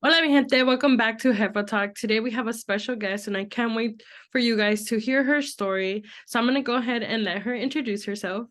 Hola, mi gente. Welcome back to Jefa Talk. Today we have a special guest, and I can't wait for you guys to hear her story. So I'm going to go ahead and let her introduce herself.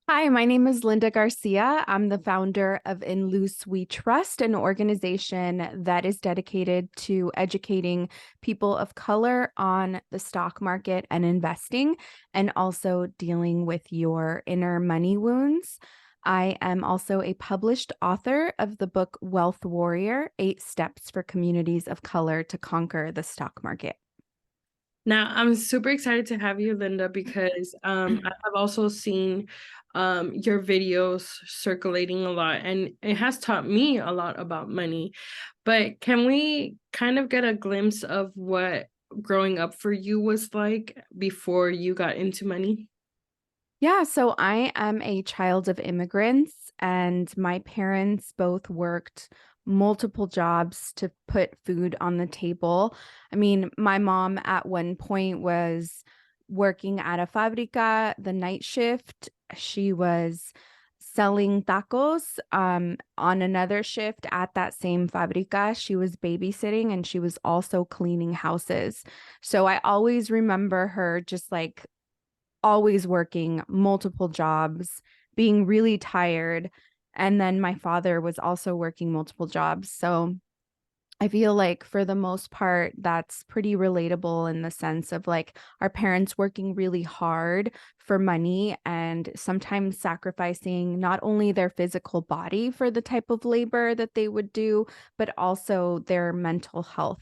Hi, my name is Linda Garcia. I'm the founder of In Luz We Trust, an organization that is dedicated to educating people of color on the stock market and investing, and also dealing with your inner money wounds. I am also a published author of the book Wealth Warrior: 8 Steps for Communities of Color to Conquer the Stock Market. Now, I'm super excited to have you, Linda, because I have also seen your videos circulating a lot, and it has taught me a lot about money. But can we kind of get a glimpse of what growing up for you was like before you got into money? Yeah, so I am a child of immigrants, and my parents both worked multiple jobs to put food on the table. I mean, my mom at one point was working at a fabrica, the night shift. She was selling tacos. On another shift at that same fabrica, she was babysitting and she was also cleaning houses. So I always remember her just like always working multiple jobs, being really tired. And then my father was also working multiple jobs. So I feel like for the most part, that's pretty relatable in the sense of like our parents working really hard for money and sometimes sacrificing not only their physical body for the type of labor that they would do, but also their mental health.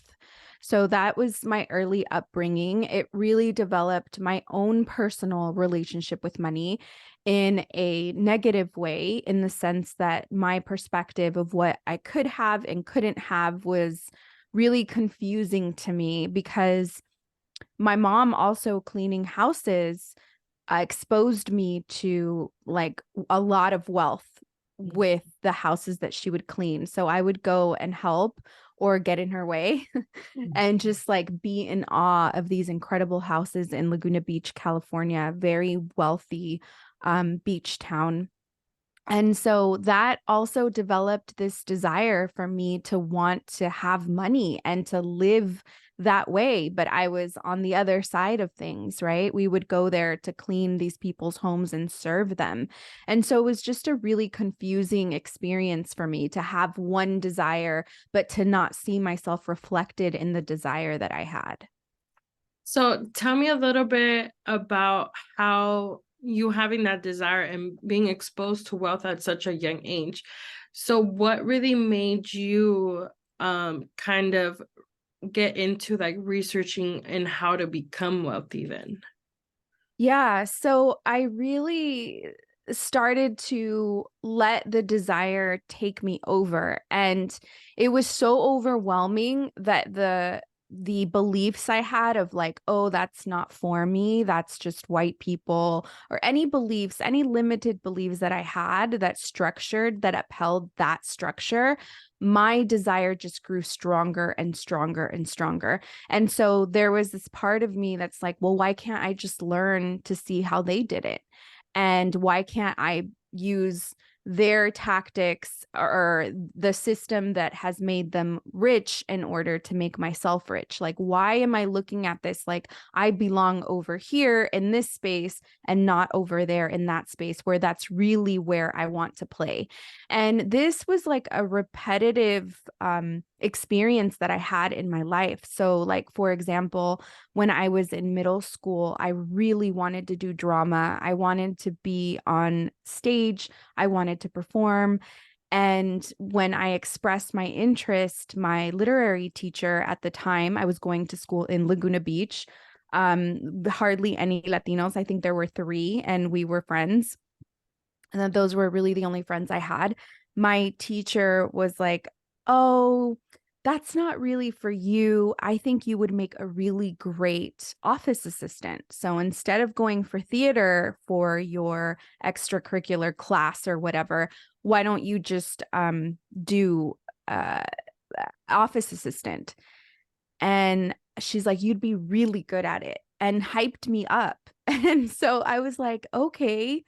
So that was my early upbringing. It really developed my own personal relationship with money in a negative way, in the sense that my perspective of what I could have and couldn't have was really confusing to me, because my mom also cleaning houses exposed me to like a lot of wealth with the houses that she would clean. So I would go and help or get in her way and just like be in awe of these incredible houses in Laguna Beach, California, very wealthy beach town. And so that also developed this desire for me to want to have money and to live that way. But I was on the other side of things, right? We would go there to clean these people's homes and serve them. And so it was just a really confusing experience for me to have one desire, but to not see myself reflected in the desire that I had. So tell me a little bit about how you having that desire and being exposed to wealth at such a young age. So what really made you kind of get into like researching and how to become wealthy then? Yeah, so I really started to let the desire take me over, and it was so overwhelming that the beliefs I had of like, oh, that's not for me, that's just white people, or any beliefs, any limited beliefs that I had that structured, that upheld that structure, my desire just grew stronger and stronger and stronger. And so there was this part of me that's like, well, why can't I just learn to see how they did it? And why can't I use their tactics or the system that has made them rich in order to make myself rich? Like, why am I looking at this like I belong over here in this space and not over there in that space where that's really where I want to play? And this was like a repetitive experience that I had in my life. So, like, for example, when I was in middle school, I really wanted to do drama. I wanted to be on stage. I wanted to perform. And when I expressed my interest, my literary teacher at the time, I was going to school in Laguna Beach, hardly any Latinos. I think there were 3, and we were friends. And then those were really the only friends I had. My teacher was like, oh, that's not really for you. I think you would make a really great office assistant. So instead of going for theater for your extracurricular class or whatever, why don't you just do uh, office assistant? And she's like, you'd be really good at it, and hyped me up. And so I was like, okay.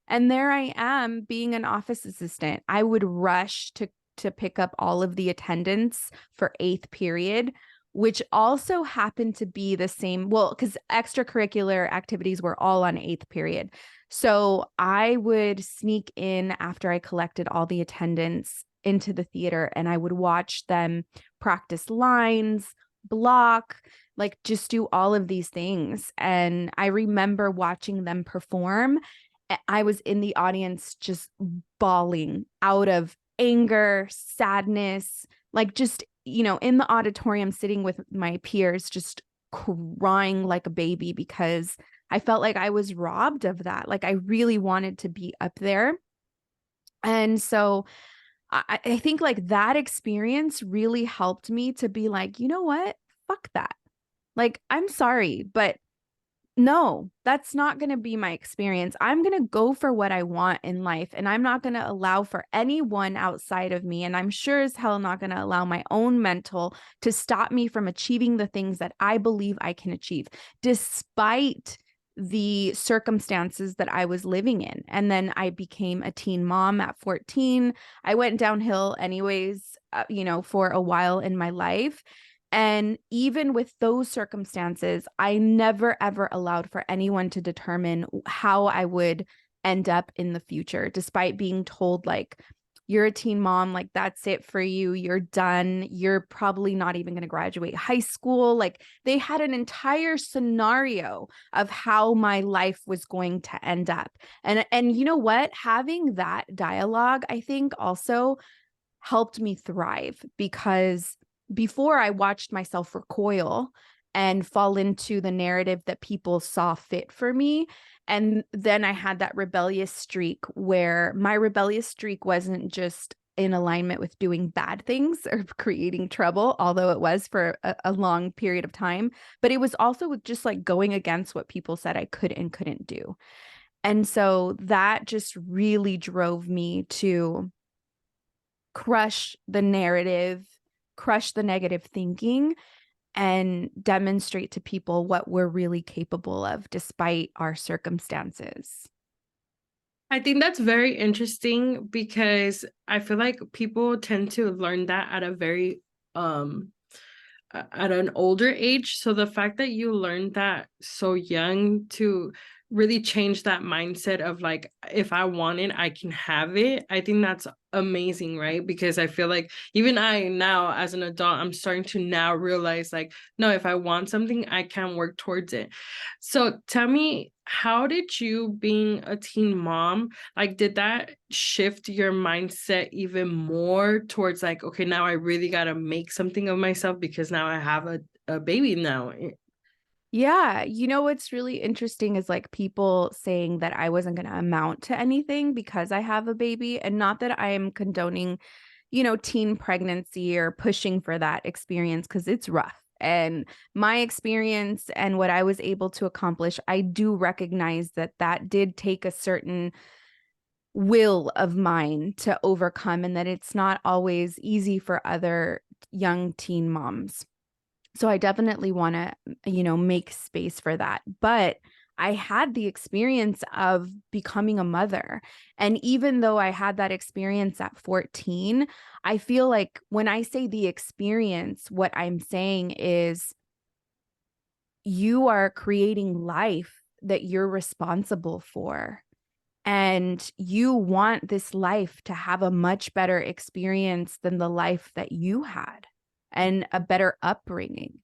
And there I am being an office assistant. I would rush to to pick up all of the attendance for 8th period, which also happened to be the same. Well, because extracurricular activities were all on 8th period. So I would sneak in after I collected all the attendance into the theater, and I would watch them practice lines, block, like just do all of these things. And I remember watching them perform. I was in the audience just bawling out of anger, sadness, like just, in the auditorium sitting with my peers, just crying like a baby because I felt like I was robbed of that. Like I really wanted to be up there. And so I think like that experience really helped me to be like, you know what? Fuck that. Like, I'm sorry, but no, that's not going to be my experience. I'm going to go for what I want in life, and I'm not going to allow for anyone outside of me. And I'm sure as hell not going to allow my own mental to stop me from achieving the things that I believe I can achieve, despite the circumstances that I was living in. And then I became a teen mom at 14. I went downhill anyways, for a while in my life. And even with those circumstances, I never, ever allowed for anyone to determine how I would end up in the future, despite being told, like, you're a teen mom, like, that's it for you. You're done. You're probably not even going to graduate high school. Like, they had an entire scenario of how my life was going to end up. And you know what? Having that dialogue, I think, also helped me thrive, because before I watched myself recoil and fall into the narrative that people saw fit for me. And then I had that rebellious streak where my rebellious streak wasn't just in alignment with doing bad things or creating trouble, although it was for a long period of time, but it was also with just like going against what people said I could and couldn't do. And so that just really drove me to crush the narrative, crush the negative thinking, and demonstrate to people what we're really capable of despite our circumstances. I think that's very interesting because I feel like people tend to learn that at a very at an older age. So the fact that you learned that so young to really change that mindset of like, if I want it, I can have it. I think that's amazing, right? Because I feel like even I now as an adult, I'm starting to now realize like, no, if I want something, I can work towards it. So tell me, how did you being a teen mom, like, did that shift your mindset even more towards like, okay, now I really got to make something of myself because now I have a baby now? Yeah, what's really interesting is like people saying that I wasn't going to amount to anything because I have a baby, and not that I am condoning, teen pregnancy or pushing for that experience, because it's rough. And my experience and what I was able to accomplish, I do recognize that that did take a certain will of mine to overcome, and that it's not always easy for other young teen moms. So I definitely want to, make space for that. But I had the experience of becoming a mother. And even though I had that experience at 14, I feel like when I say the experience, what I'm saying is you are creating life that you're responsible for. And you want this life to have a much better experience than the life that you had, and a better upbringing.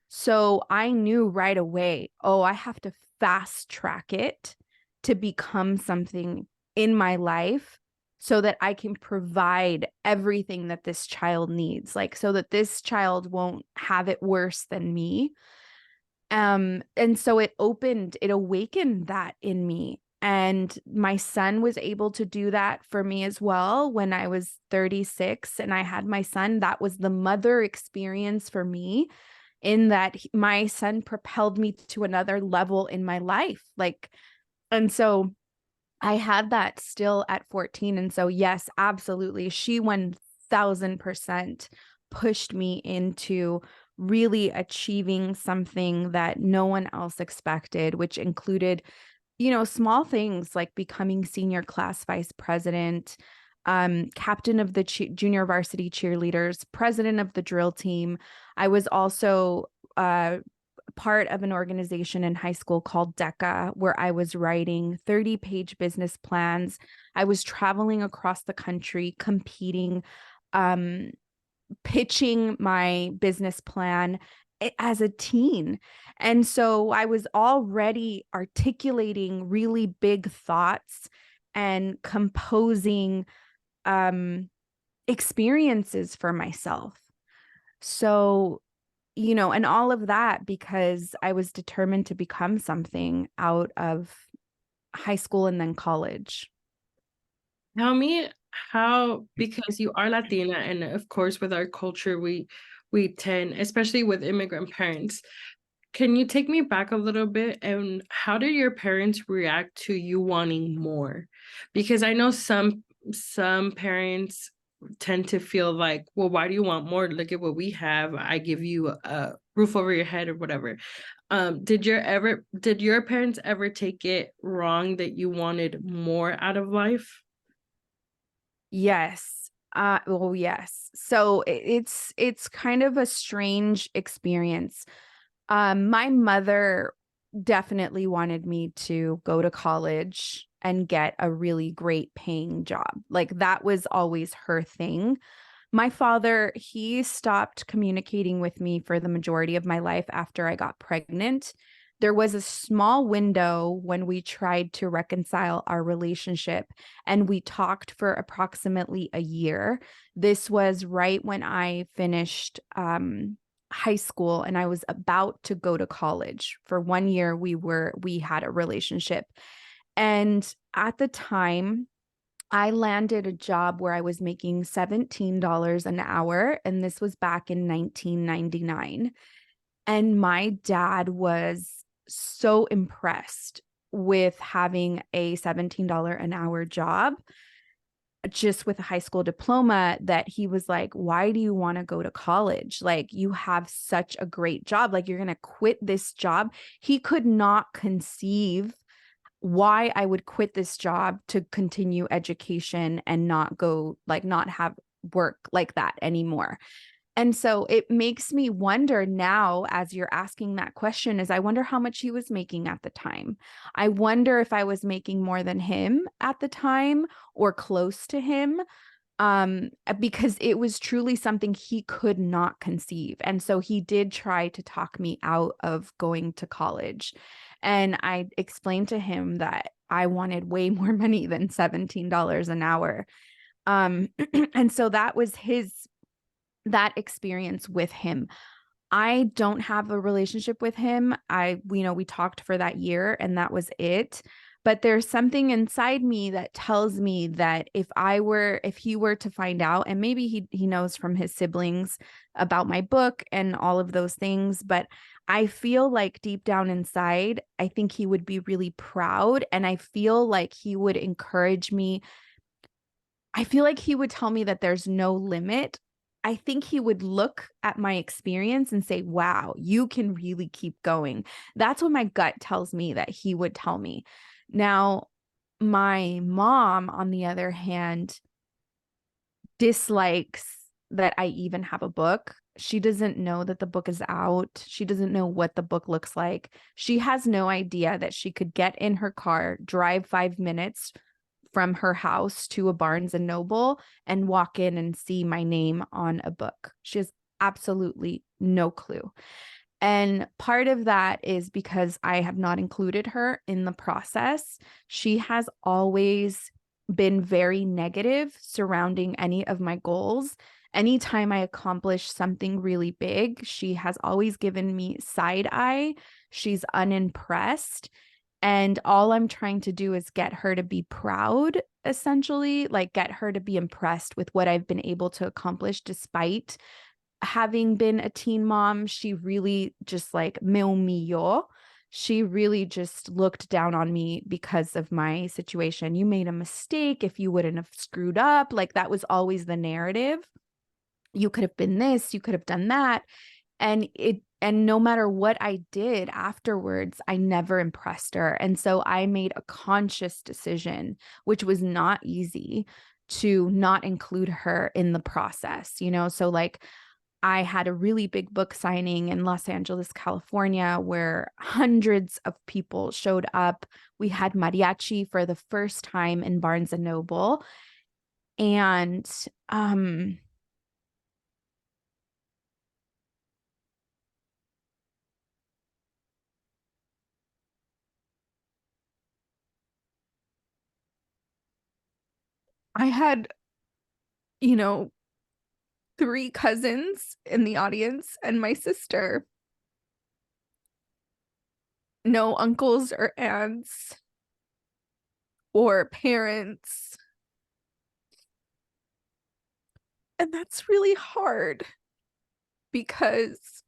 So I knew right away, oh, I have to fast track it to become something in my life so that I can provide everything that this child needs, like so that this child won't have it worse than me. And so it awakened that in me. And my son was able to do that for me as well. When I was 36 and I had my son, that was the mother experience for me, in that my son propelled me to another level in my life. And so I had that still at 14. And so, yes, absolutely. She 1000% pushed me into really achieving something that no one else expected, which included, small things like becoming senior class vice president, captain of the junior varsity cheerleaders, president of the drill team. I was also part of an organization in high school called DECA, where I was writing 30-page business plans. I was traveling across the country, competing, pitching my business plan as a teen. And so I was already articulating really big thoughts and composing experiences for myself. So, and all of that because I was determined to become something out of high school and then college. Tell me how, because you are Latina, and of course, with our culture, we tend, especially with immigrant parents. Can you take me back a little bit, and how did your parents react to you wanting more? Because I know some parents tend to feel like, well, why do you want more? Look at what we have. I give you a roof over your head or whatever. Did your parents ever take it wrong that you wanted more out of life? Yes. Well, yes. So it's kind of a strange experience. My mother definitely wanted me to go to college and get a really great paying job. Like that was always her thing. My father, he stopped communicating with me for the majority of my life after I got pregnant. There was a small window when we tried to reconcile our relationship, and we talked for approximately a year. This was right when I finished high school and I was about to go to college. For 1 year, we had a relationship. And at the time, I landed a job where I was making $17 an hour, and this was back in 1999. And my dad was so impressed with having a $17 an hour job just with a high school diploma that he was like, why do you want to go to college? Like, you have such a great job. Like, you're going to quit this job. He could not conceive why I would quit this job to continue education and not have work like that anymore. And so it makes me wonder now, as you're asking that question, is I wonder how much he was making at the time. I wonder if I was making more than him at the time or close to him, because it was truly something he could not conceive. And so he did try to talk me out of going to college. And I explained to him that I wanted way more money than $17 an hour. And so that was that experience with him. I don't have a relationship with him. We talked for that year and that was it. But there's something inside me that tells me that if he were to find out, and maybe he knows from his siblings about my book and all of those things, but I feel like deep down inside, I think he would be really proud. And I feel like he would encourage me. I feel like he would tell me that there's no limit. I think he would look at my experience and say, wow, you can really keep going. That's what my gut tells me that he would tell me. Now, my mom, on the other hand, dislikes that I even have a book. She doesn't know that the book is out. She doesn't know what the book looks like. She has no idea that she could get in her car, drive 5 minutes from her house to a Barnes and Noble and walk in and see my name on a book. She has absolutely no clue. And part of that is because I have not included her in the process. She has always been very negative surrounding any of my goals. Anytime I accomplish something really big, she has always given me side eye. She's unimpressed. And all I'm trying to do is get her to be proud, essentially, like get her to be impressed with what I've been able to accomplish despite having been a teen mom. She really just like me humilló. She really just looked down on me because of my situation. You made a mistake if you wouldn't have screwed up. Like that was always the narrative. You could have been this, you could have done that. And no matter what I did afterwards, I never impressed her. And so I made a conscious decision, which was not easy, to not include her in the process, you know? So like I had a really big book signing in Los Angeles, California, where hundreds of people showed up. We had mariachi for the first time in Barnes and Noble. And I had, you know, 3 cousins in the audience and my sister. No uncles or aunts or parents. And that's really hard because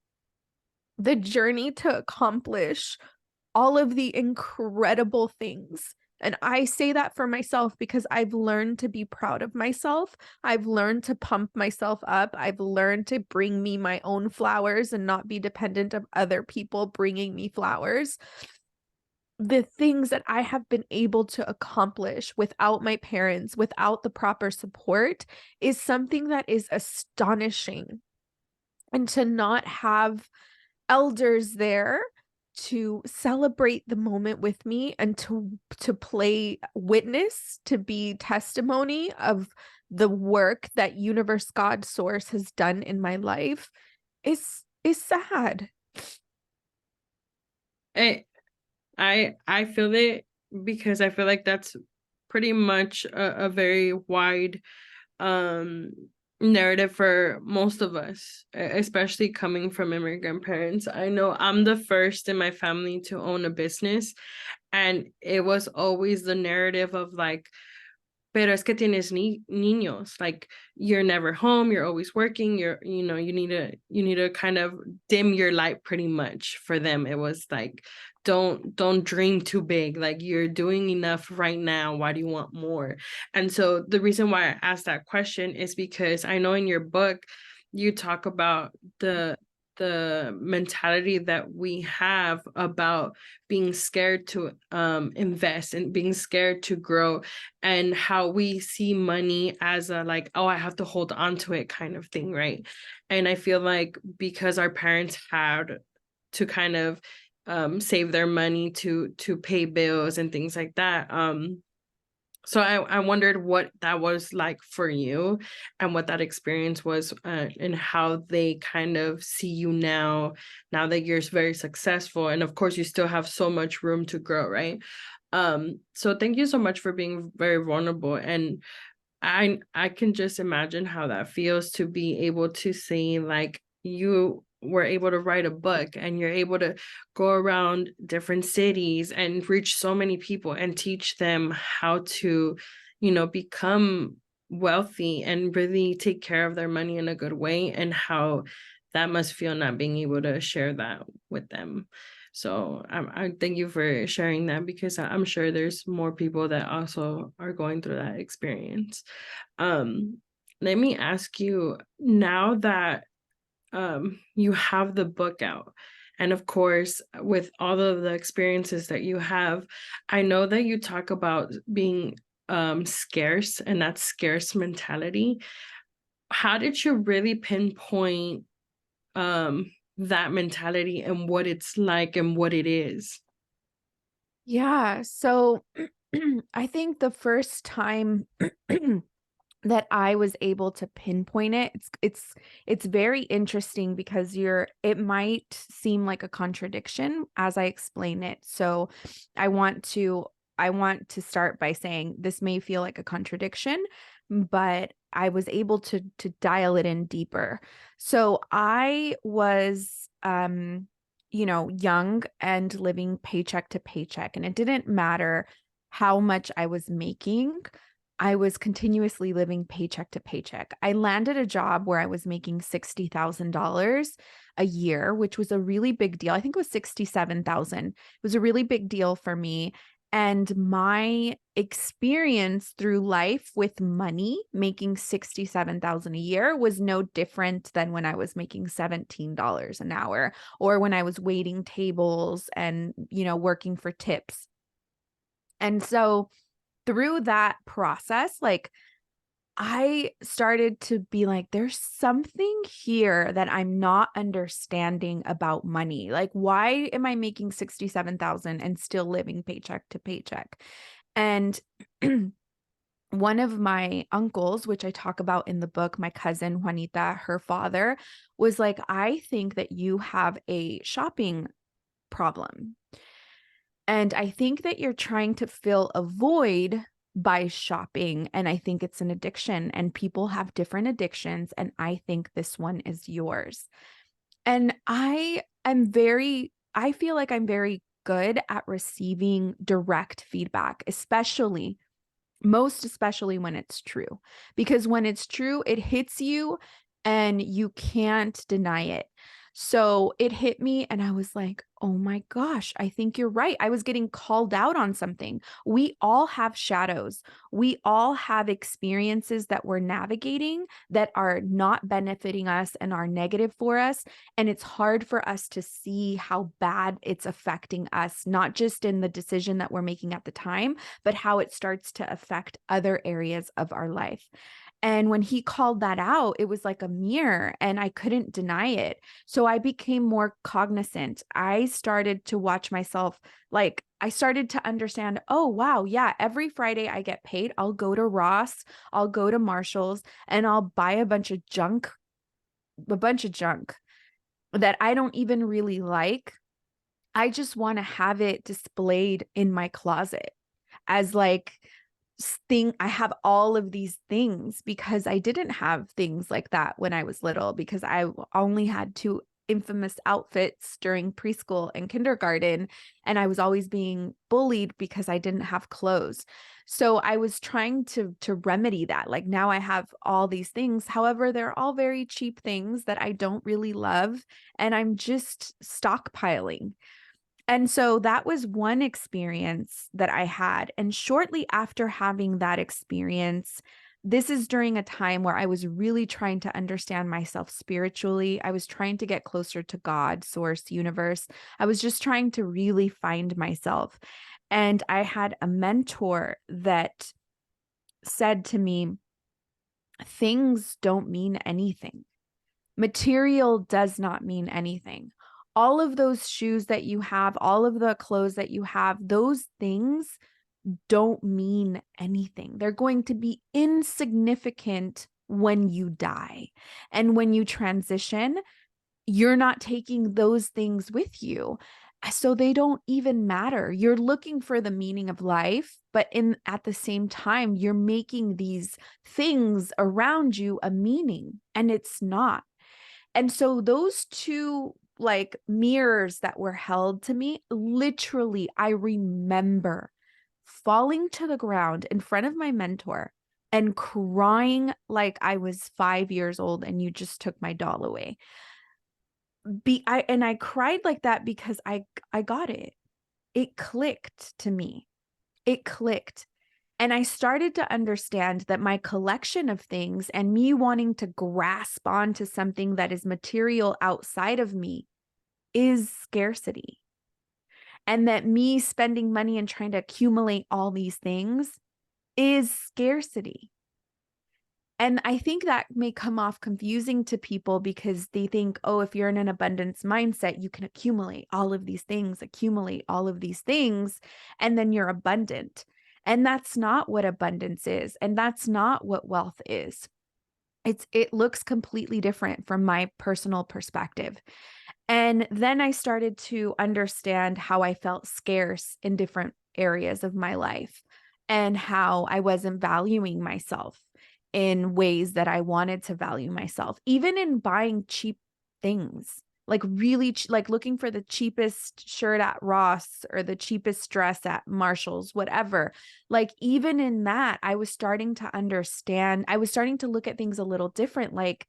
the journey to accomplish all of the incredible things. And I say that for myself because I've learned to be proud of myself. I've learned to pump myself up. I've learned to bring me my own flowers and not be dependent of other people bringing me flowers. The things that I have been able to accomplish without my parents, without the proper support, is something that is astonishing. And to not have elders there to celebrate the moment with me and to play witness, to be testimony of the work that universe, God, source has done in my life is sad. I feel it, because I feel like that's pretty much a very wide um narrative for most of us, especially coming from immigrant parents. I know I'm the first in my family to own a business, and it was always the narrative of like, pero es que tienes niños, like you're never home, you're always working, you need to kind of dim your light pretty much. For them it was like, don't dream too big, like you're doing enough right now, why do you want more? And so the reason why I asked that question is because I know in your book you talk about the mentality that we have about being scared to invest and being scared to grow, and how we see money as a like, oh, I have to hold on to it kind of thing, right? And I feel like because our parents had to kind of save their money to pay bills and things like that, so I wondered what that was like for you, and what that experience was, and how they kind of see you now that you're very successful, and of course you still have so much room to grow, right? So thank you so much for being very vulnerable, and I can just imagine how that feels to be able to say like you were able to write a book and you're able to go around different cities and reach so many people and teach them how to, become wealthy and really take care of their money in a good way, and how that must feel not being able to share that with them. So I thank you for sharing that, because I'm sure there's more people that also are going through that experience. Um, Let me ask you, now that you have the book out, and of course with all of the experiences that you have, I know that you talk about being scarce, and that scarce mentality. How did you really pinpoint that mentality and what it's like and what it is? Yeah, so I think the first time that I was able to pinpoint it, it's very interesting because it might seem like a contradiction as I explain it. So I want to I want to start by saying this may feel like a contradiction, but I was able to dial it in deeper. So I was young and living paycheck to paycheck, and it didn't matter how much I was making. I was continuously living paycheck to paycheck. I landed a job where I was making $60,000 a year, which was a really big deal. I think it was 67,000. It was a really big deal for me. And my experience through life with money, making 67,000 a year, was no different than when I was making $17 an hour, or when I was waiting tables and, working for tips. And so through that process, like I started to be like, there's something here that I'm not understanding about money. Like, why am I making 67,000 and still living paycheck to paycheck? And one of my uncles, which I talk about in the book, my cousin Juanita, her father, was like, I think that you have a shopping problem. And I think that you're trying to fill a void by shopping. And I think it's an addiction, and people have different addictions. And I think this one is yours. And I feel like I'm very good at receiving direct feedback, most especially when it's true, because when it's true, it hits you and you can't deny it. So it hit me and I was like, oh my gosh, I think you're right. I was getting called out on something. We all have shadows. We all have experiences that we're navigating that are not benefiting us and are negative for us. And it's hard for us to see how bad it's affecting us, not just in the decision that we're making at the time, but how it starts to affect other areas of our life. And when he called that out, it was like a mirror and I couldn't deny it. So I became more cognizant. I started to watch myself, like I started to understand, oh, wow, yeah, every Friday I get paid. I'll go to Ross, I'll go to Marshall's, and I'll buy a bunch of junk that I don't even really like. I just want to have it displayed in my closet as like I have all of these things because I didn't have things like that when I was little, because I only had two infamous outfits during preschool and kindergarten, and I was always being bullied because I didn't have clothes. So I was trying to remedy that. Like now I have all these things. However, they're all very cheap things that I don't really love, and I'm just stockpiling. And so that was one experience that I had. And shortly after having that experience, this is during a time where I was really trying to understand myself spiritually. I was trying to get closer to God, source, universe. I was just trying to really find myself. And I had a mentor that said to me, things don't mean anything. Material does not mean anything. All of those shoes that you have, all of the clothes that you have, those things don't mean anything. They're going to be insignificant when you die. And when you transition, you're not taking those things with you. So they don't even matter. You're looking for the meaning of life, but at the same time, you're making these things around you a meaning, and it's not. And so those two like mirrors that were held to me, literally, I remember falling to the ground in front of my mentor and crying like I was 5 years old and you just took my doll away. I cried like that because I got it. It clicked to me. It clicked. And I started to understand that my collection of things and me wanting to grasp onto something that is material outside of me is scarcity. And that me spending money and trying to accumulate all these things is scarcity. And I think that may come off confusing to people because they think, oh, if you're in an abundance mindset, you can accumulate all of these things, and then you're abundant. And that's not what abundance is. And that's not what wealth is. It looks completely different from my personal perspective. And then I started to understand how I felt scarce in different areas of my life and how I wasn't valuing myself in ways that I wanted to value myself, even in buying cheap things, like really like looking for the cheapest shirt at Ross or the cheapest dress at Marshall's, whatever. Like even in that, I was starting to understand, I was starting to look at things a little different. Like,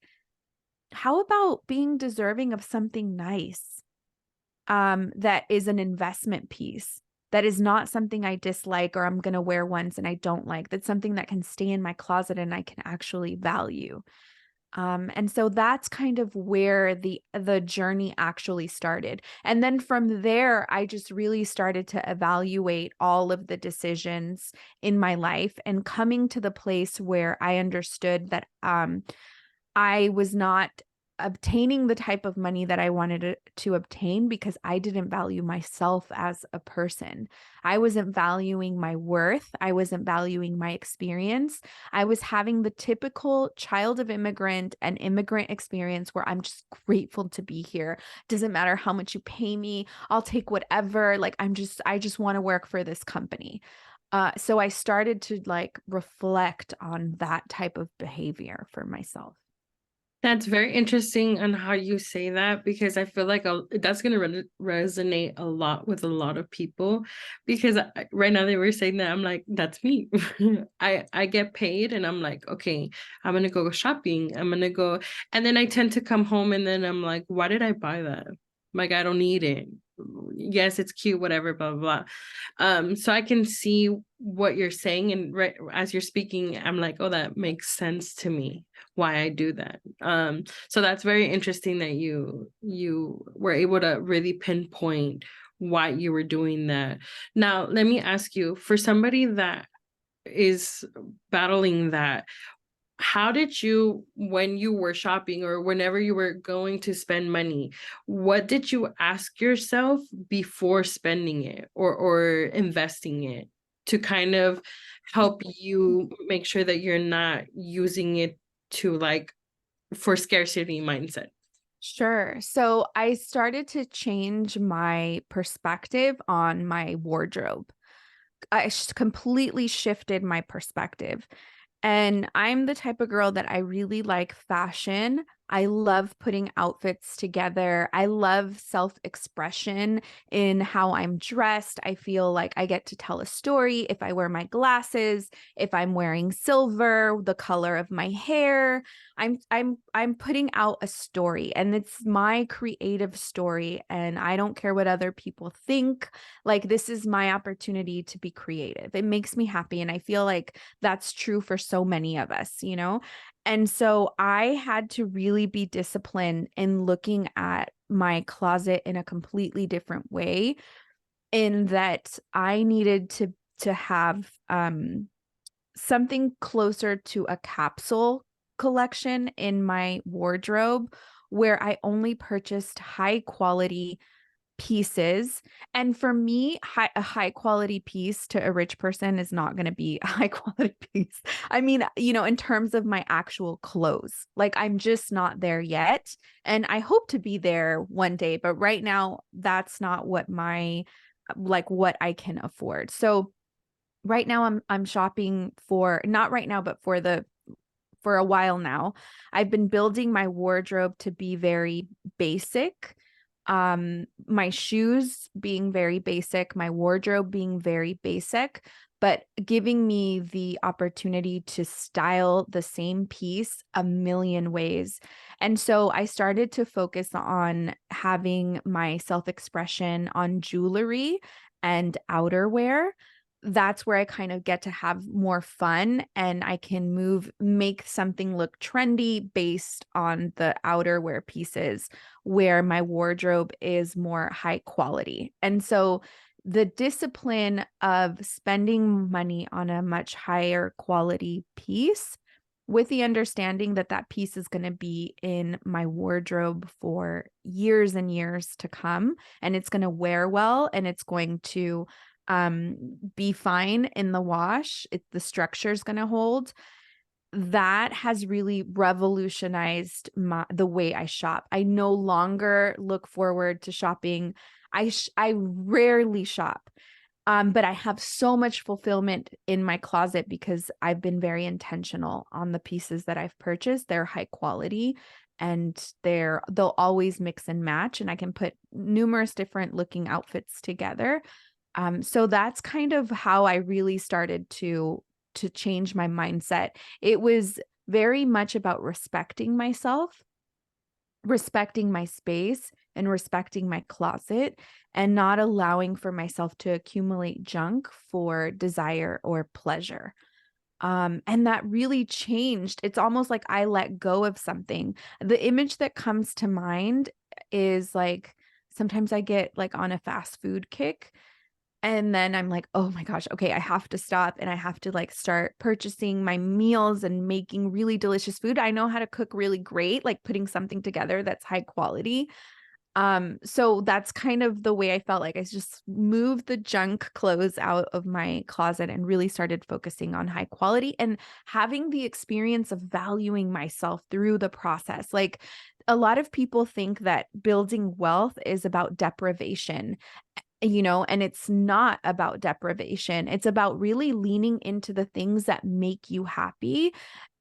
how about being deserving of something nice that is an investment piece? That is not something I dislike or I'm going to wear once and I don't like. That's something that can stay in my closet and I can actually value. And so that's kind of where the journey actually started. And then from there, I just really started to evaluate all of the decisions in my life and coming to the place where I understood that I was not obtaining the type of money that I wanted to obtain because I didn't value myself as a person. I wasn't valuing my worth. I wasn't valuing my experience. I was having the typical child of immigrant and immigrant experience where I'm just grateful to be here. Doesn't matter how much you pay me. I'll take whatever. Like I just want to work for this company. So I started to like reflect on that type of behavior for myself. That's very interesting on how you say that, because I feel like that's going to resonate a lot with a lot of people, because right now they were saying that, I'm like, that's me. I get paid and I'm like, okay, I'm going to go shopping. I'm going to go. And then I tend to come home and then I'm like, why did I buy that? Like, I don't need it. Yes, it's cute, whatever, blah, blah, blah. So I can see what you're saying. And right as you're speaking, I'm like, oh, that makes sense to me why I do that. So that's very interesting that you were able to really pinpoint why you were doing that. Now, let me ask you, for somebody that is battling that, how did you, when you were shopping or whenever you were going to spend money, what did you ask yourself before spending it or investing it to kind of help you make sure that you're not using it to like for scarcity mindset? Sure. So I started to change my perspective on my wardrobe. Completely shifted my perspective. And I'm the type of girl that I really like fashion. I love putting outfits together. I love self-expression in how I'm dressed. I feel like I get to tell a story if I wear my glasses, if I'm wearing silver, the color of my hair. I'm putting out a story and it's my creative story and I don't care what other people think. Like this is my opportunity to be creative. It makes me happy and I feel like that's true for so many of us, you know? And so I had to really be disciplined in looking at my closet in a completely different way, in that I needed to have something closer to a capsule collection in my wardrobe where I only purchased high quality pieces. And for me, a high quality piece to a rich person is not going to be a high quality piece. I mean, you know, in terms of my actual clothes, like I'm just not there yet. And I hope to be there one day. But right now, that's not what what I can afford. So right now I'm shopping for, not right now, but for a while now. I've been building my wardrobe to be very basic. My shoes being very basic, my wardrobe being very basic, but giving me the opportunity to style the same piece a million ways. And so I started to focus on having my self-expression on jewelry and outerwear. That's where I kind of get to have more fun and I can make something look trendy based on the outerwear pieces where my wardrobe is more high quality. And so the discipline of spending money on a much higher quality piece with the understanding that that piece is going to be in my wardrobe for years and years to come, and it's going to wear well and it's going to be fine in the wash. The structure is going to hold. That has really revolutionized the way I shop. I no longer look forward to shopping. I rarely shop. But I have so much fulfillment in my closet because I've been very intentional on the pieces that I've purchased. They're high quality and they'll always mix and match, and I can put numerous different looking outfits together. So that's kind of how I really started to change my mindset. It was very much about respecting myself, respecting my space, and respecting my closet, and not allowing for myself to accumulate junk for desire or pleasure. And that really changed. It's almost like I let go of something. The image that comes to mind is like sometimes I get like on a fast food kick. And then I'm like, oh my gosh, okay, I have to stop and I have to like start purchasing my meals and making really delicious food. I know how to cook really great, like putting something together that's high quality. So that's kind of the way I felt. Like I just moved the junk clothes out of my closet and really started focusing on high quality and having the experience of valuing myself through the process. Like a lot of people think that building wealth is about deprivation, and it's not about deprivation. It's about really leaning into the things that make you happy,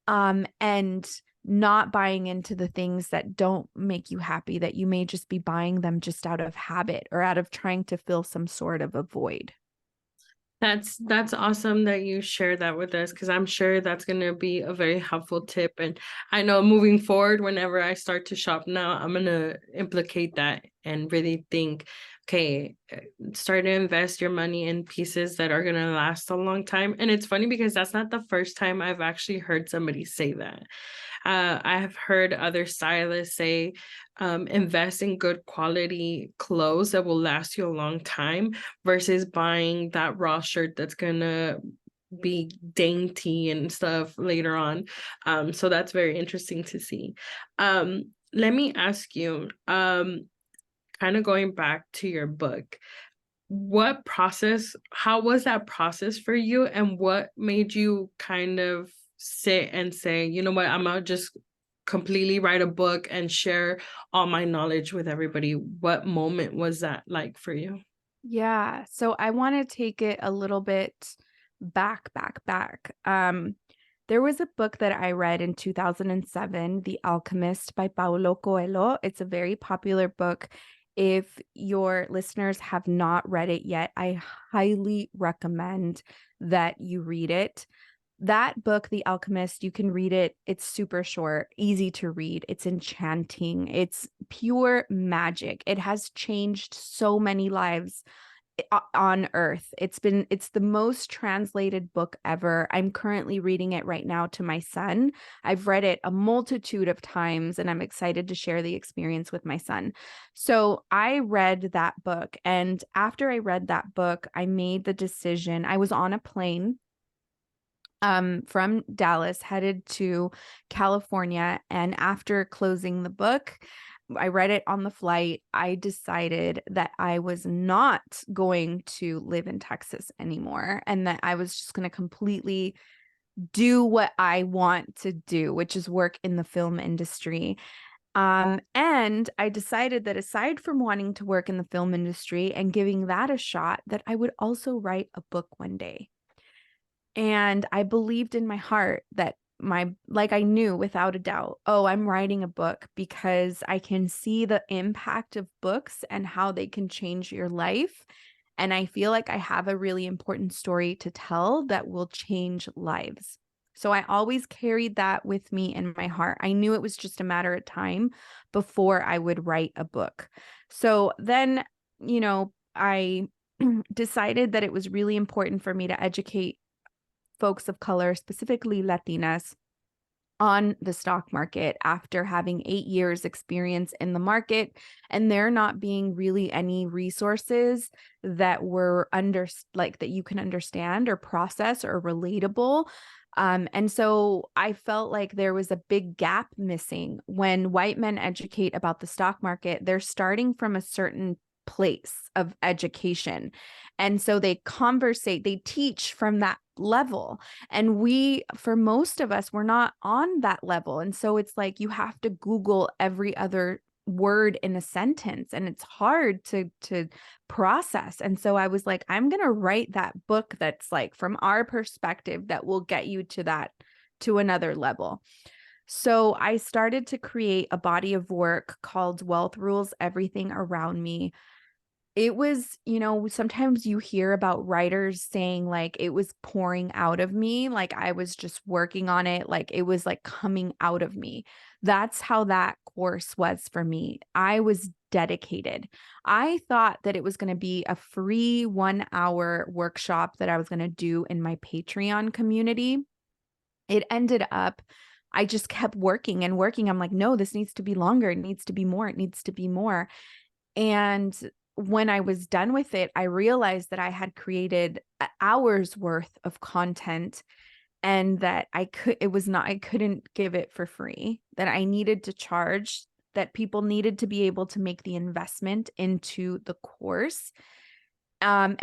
and not buying into the things that don't make you happy, that you may just be buying them just out of habit or out of trying to fill some sort of a void. That's awesome that you share that with us, because I'm sure that's going to be a very helpful tip. And I know moving forward, whenever I start to shop now, I'm going to implicate that and really think, okay, start to invest your money in pieces that are going to last a long time. And it's funny because that's not the first time I've actually heard somebody say that. I have heard other stylists say, invest in good quality clothes that will last you a long time versus buying that raw shirt that's gonna be dainty and stuff later on. So that's very interesting to see. Let me ask you, kind of going back to your book, how was that process for you, and what made you kind of sit and say, you know what, I'm gonna just completely write a book and share all my knowledge with everybody? What moment was that like for you? Yeah. So I want to take it a little bit back. There was a book that I read in 2007, The Alchemist by Paulo Coelho. It's a very popular book. If your listeners have not read it yet, I highly recommend that you read it. That book, The Alchemist, you can read it. It's super short, easy to read. It's enchanting. It's pure magic. It has changed so many lives on earth. It's the most translated book ever. I'm currently reading it right now to my son. I've read it a multitude of times and I'm excited to share the experience with my son. So I read that book, and after I read that book, I made the decision. I was on a plane from Dallas headed to California. And after closing the book, I read it on the flight. I decided that I was not going to live in Texas anymore and that I was just going to completely do what I want to do, which is work in the film industry. And I decided that aside from wanting to work in the film industry and giving that a shot, that I would also write a book one day. And I believed in my heart that I knew without a doubt, oh, I'm writing a book because I can see the impact of books and how they can change your life. And I feel like I have a really important story to tell that will change lives. So I always carried that with me in my heart. I knew it was just a matter of time before I would write a book. So then, I decided that it was really important for me to educate folks of color, specifically Latinas, on the stock market after having 8 years experience in the market, and there not being really any resources that were that you can understand or process or relatable. And so I felt like there was a big gap missing. When white men educate about the stock market, they're starting from a certain place of education. And so they teach from that level. And for most of us, we're not on that level. And so it's like you have to Google every other word in a sentence, and it's hard to process. And so I was like, I'm going to write that book that's like from our perspective that will get you to another level. So I started to create a body of work called Wealth Rules Everything Around Me. It was, sometimes you hear about writers saying like it was pouring out of me, like I was just working on it, like it was like coming out of me. That's how that course was for me. I was dedicated. I thought that it was going to be a free 1 hour workshop that I was going to do in my Patreon community. it ended up, I just kept working and working. I'm like, no, this needs to be longer. It needs to be more. It needs to be more. And when I was done with it, I realized that I had created hours worth of content, and that I couldn't give it for free, that I needed to charge, that people needed to be able to make the investment into the course. And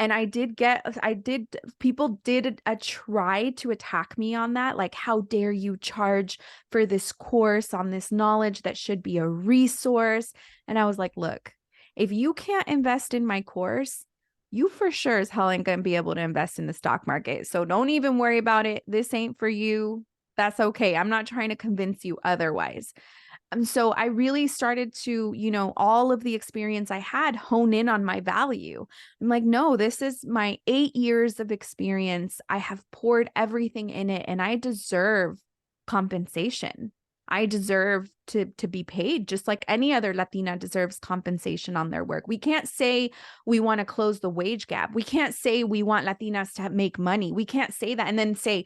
people did try to attack me on that. Like, how dare you charge for this course on this knowledge that should be a resource? And I was like, look, if you can't invest in my course, you for sure as hell ain't going to be able to invest in the stock market. So don't even worry about it. This ain't for you. That's okay. I'm not trying to convince you otherwise. And so I really started to, all of the experience I had hone in on my value. I'm like, no, this is my 8 years of experience. I have poured everything in it, and I deserve compensation. I deserve to be paid just like any other Latina deserves compensation on their work. We can't say we want to close the wage gap. We can't say we want Latinas to make money. We can't say that and then say,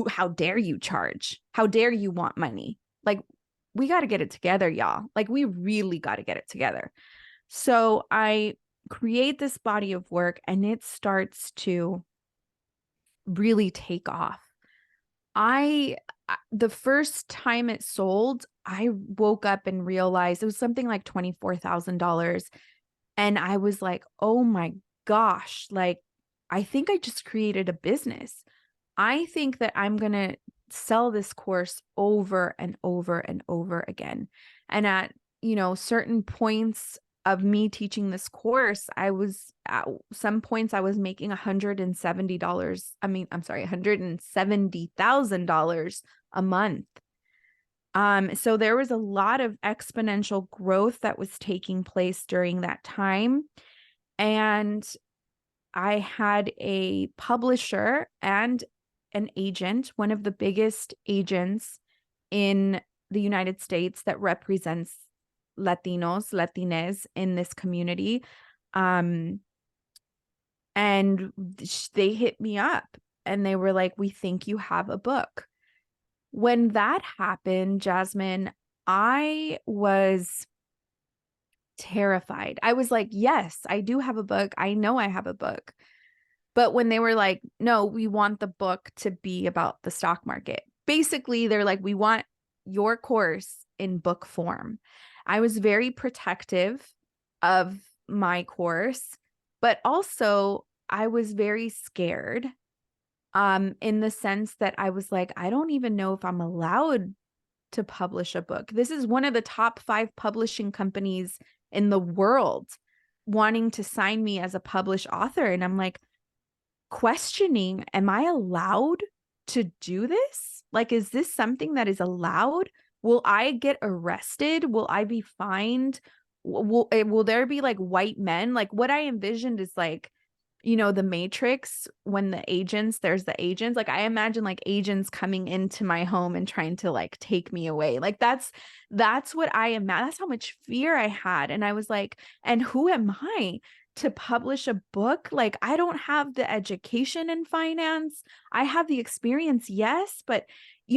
how dare you charge? How dare you want money? Like, we got to get it together, y'all. Like, we really got to get it together. So I create this body of work, and it starts to really take off. The first time it sold, I woke up and realized it was something like $24,000. And I was like, oh my gosh, like, I think I just created a business. I think that I'm going to sell this course over and over and over again. And at, certain points of me teaching this course, at some points I was making $170,000 a month. So there was a lot of exponential growth that was taking place during that time. And I had a publisher and an agent, one of the biggest agents in the United States that represents Latinos, Latines in this community. And they hit me up and they were like, we think you have a book. When that happened, Jasmine, I was terrified. I was like, yes, I do have a book. I know I have a book. But when they were like, no, we want the book to be about the stock market. Basically, they're like, we want your course in book form. I was very protective of my course, but also I was very scared in the sense that I was like, I don't even know if I'm allowed to publish a book. This is one of the top 5 publishing companies in the world wanting to sign me as a published author. And I'm like, questioning, am I allowed to do this? Like, is this something that is allowed? Will I get arrested? Will I be fined? Will there be like white men? Like, what I envisioned is like, the Matrix, when there's the agents, like I imagine like agents coming into my home and trying to like take me away. Like that's what I imagine. That's how much fear I had. And I was like, and who am I to publish a book? Like, I don't have the education in finance. I have the experience, yes, but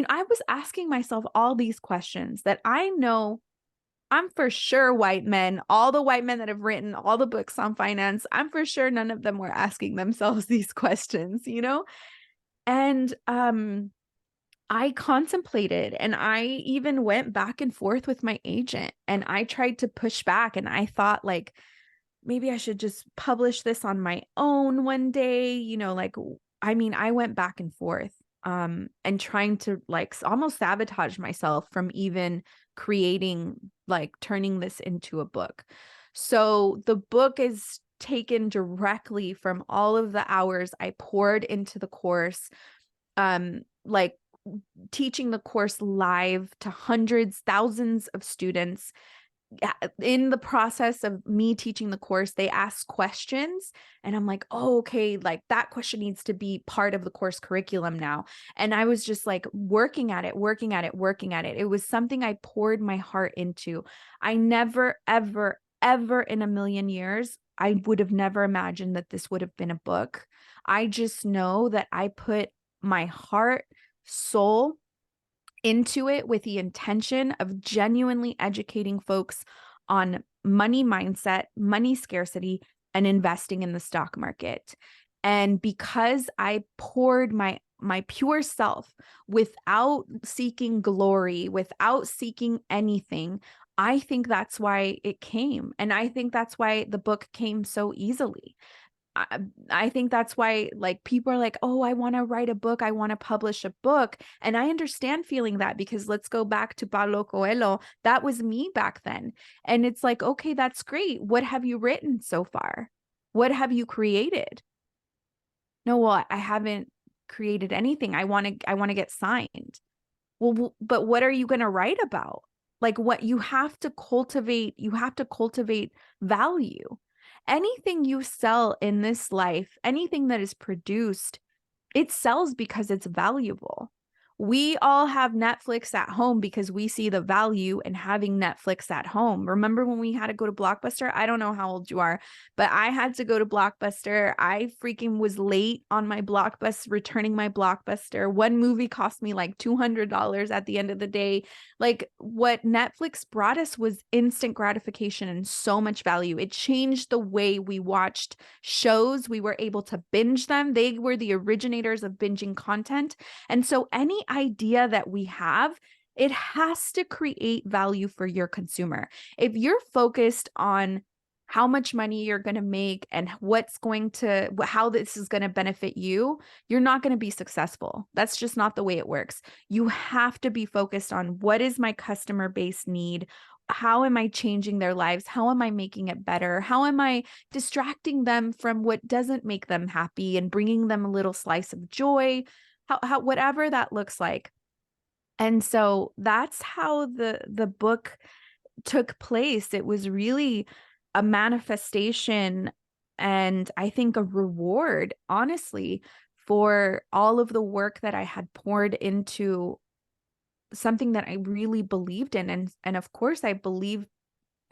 I was asking myself all these questions that I know I'm for sure white men, all the white men that have written all the books on finance, I'm for sure none of them were asking themselves these questions, And I contemplated, and I even went back and forth with my agent, and I tried to push back, and I thought like, maybe I should just publish this on my own one day, I went back and forth and trying to like almost sabotage myself from even creating, like turning this into a book. So the book is taken directly from all of the hours I poured into the course, like teaching the course live to hundreds, thousands of students. In the process of me teaching the course, they ask questions and I'm like, oh, okay, like that question needs to be part of the course curriculum now. And I was just like working at it. It was something I poured my heart into. I never, ever, ever in a million years, I would have never imagined that this would have been a book. I just know that I put my heart, soul, into it with the intention of genuinely educating folks on money mindset, money scarcity, and investing in the stock market. And because I poured my pure self without seeking glory, without seeking anything, I think that's why it came. And I think that's why the book came so easily. I think that's why, like, people are like, oh, I want to write a book. I want to publish a book. And I understand feeling that, because let's go back to Paulo Coelho. That was me back then. And it's like, okay, that's great. What have you written so far? What have you created? No, well, I haven't created anything. I want to get signed. Well, but what are you going to write about? Like, what you have to cultivate value. Anything you sell in this life, anything that is produced, it sells because it's valuable. We all have Netflix at home because we see the value in having Netflix at home. Remember when we had to go to Blockbuster? I don't know how old you are, but I had to go to Blockbuster. I freaking was late on my Blockbuster, returning my Blockbuster. One movie cost me like $200 at the end of the day. Like, what Netflix brought us was instant gratification and so much value. It changed the way we watched shows. We were able to binge them. They were the originators of binging content. And so any idea that we have, it has to create value for your consumer. If you're focused on how much money you're going to make and how this is going to benefit you, you're not going to be successful. That's just not the way it works. You have to be focused on, what is my customer base need? How am I changing their lives? How am I making it better? How am I distracting them from what doesn't make them happy and bringing them a little slice of joy? How whatever that looks like. And so that's how the book took place. It was really a manifestation, and I think a reward, honestly, for all of the work that I had poured into something that I really believed in. And of course, I believe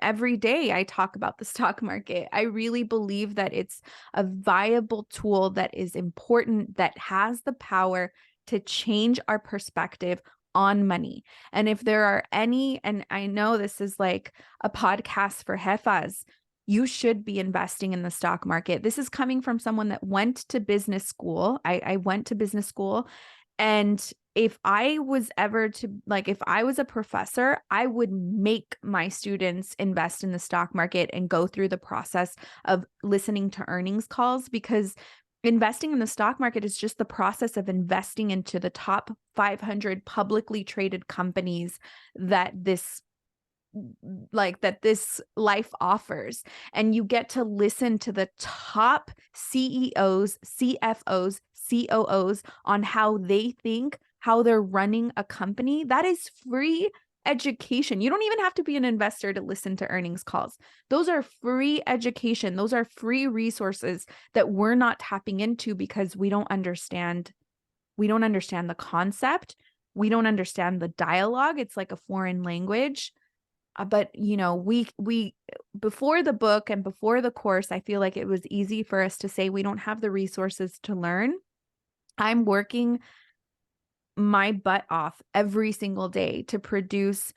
every day I talk about the stock market. I really believe that it's a viable tool that is important, that has the power to change our perspective on money. And if there are any, and I know this is like a podcast for Jefas, you should be investing in the stock market. This is coming from someone that went to business school. I went to business school, and if I was a professor, I would make my students invest in the stock market and go through the process of listening to earnings calls, because investing in the stock market is just the process of investing into the top 500 publicly traded companies that this life offers. And you get to listen to the top CEOs, CFOs, COOs on how they think, how they're running a company. That is free education. You don't even have to be an investor to listen to earnings calls. Those are free education. Those are free resources that we're not tapping into because we don't understand the concept. We don't understand the dialogue. It's like a foreign language. But we before the book and before the course, I feel like it was easy for us to say we don't have the resources to learn. I'm working my butt off every single day to produce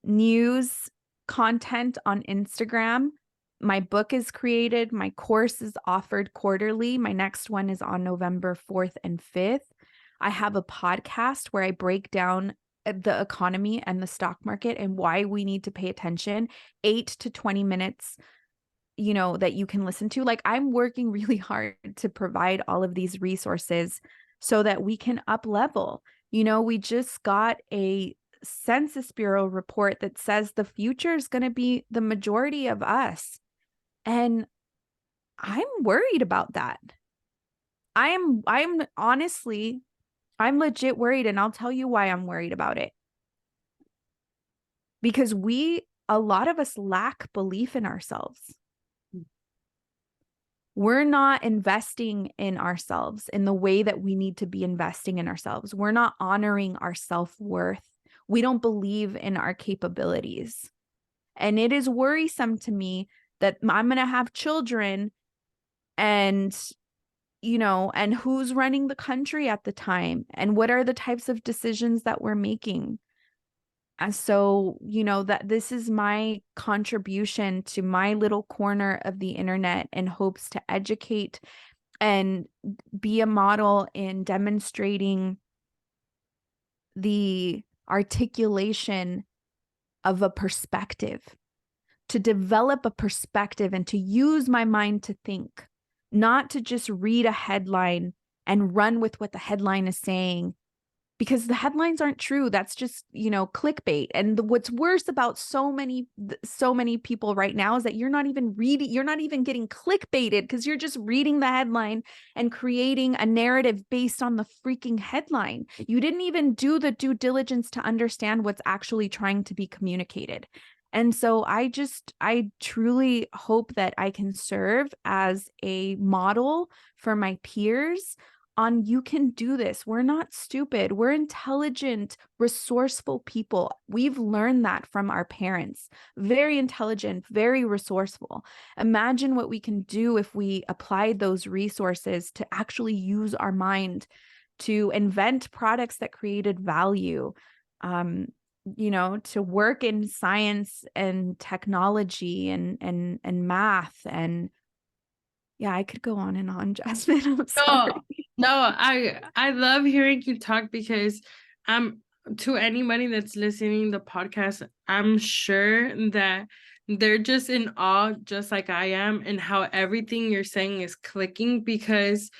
news content on Instagram. My book is created. My course is offered quarterly. My next one is on November 4th and 5th. I have a podcast where I break down the economy and the stock market and why we need to pay attention. 8 to 20 minutes, that you can listen to. Like, I'm working really hard to provide all of these resources so that we can up level. We just got a Census Bureau report that says the future is going to be the majority of us. And I'm worried about that. I'm honestly, I'm legit worried, and I'll tell you why I'm worried about it. Because a lot of us lack belief in ourselves. We're not investing in ourselves in the way that we need to be investing in ourselves. We're not honoring our self-worth. We don't believe in our capabilities. And it is worrisome to me that I'm going to have children and and who's running the country at the time, and what are the types of decisions that we're making. And so, that this is my contribution to my little corner of the internet in hopes to educate and be a model in demonstrating the articulation of a perspective, to develop a perspective and to use my mind to think, not to just read a headline and run with what the headline is saying, because the headlines aren't true. That's just, clickbait. And what's worse about so many people right now is that you're not even getting clickbaited, because you're just reading the headline and creating a narrative based on the freaking headline. You didn't even do the due diligence to understand what's actually trying to be communicated. And so I truly hope that I can serve as a model for my peers on, you can do this. We're not stupid. We're intelligent, resourceful people. We've learned that from our parents. Very intelligent, very resourceful. Imagine what we can do if we applied those resources to actually use our mind to invent products that created value, to work in science and technology and math. And yeah, I could go on and on, Jasmine. I'm sorry. No, I love hearing you talk, because to anybody that's listening to the podcast, I'm sure that they're just in awe, just like I am, and how everything you're saying is clicking, because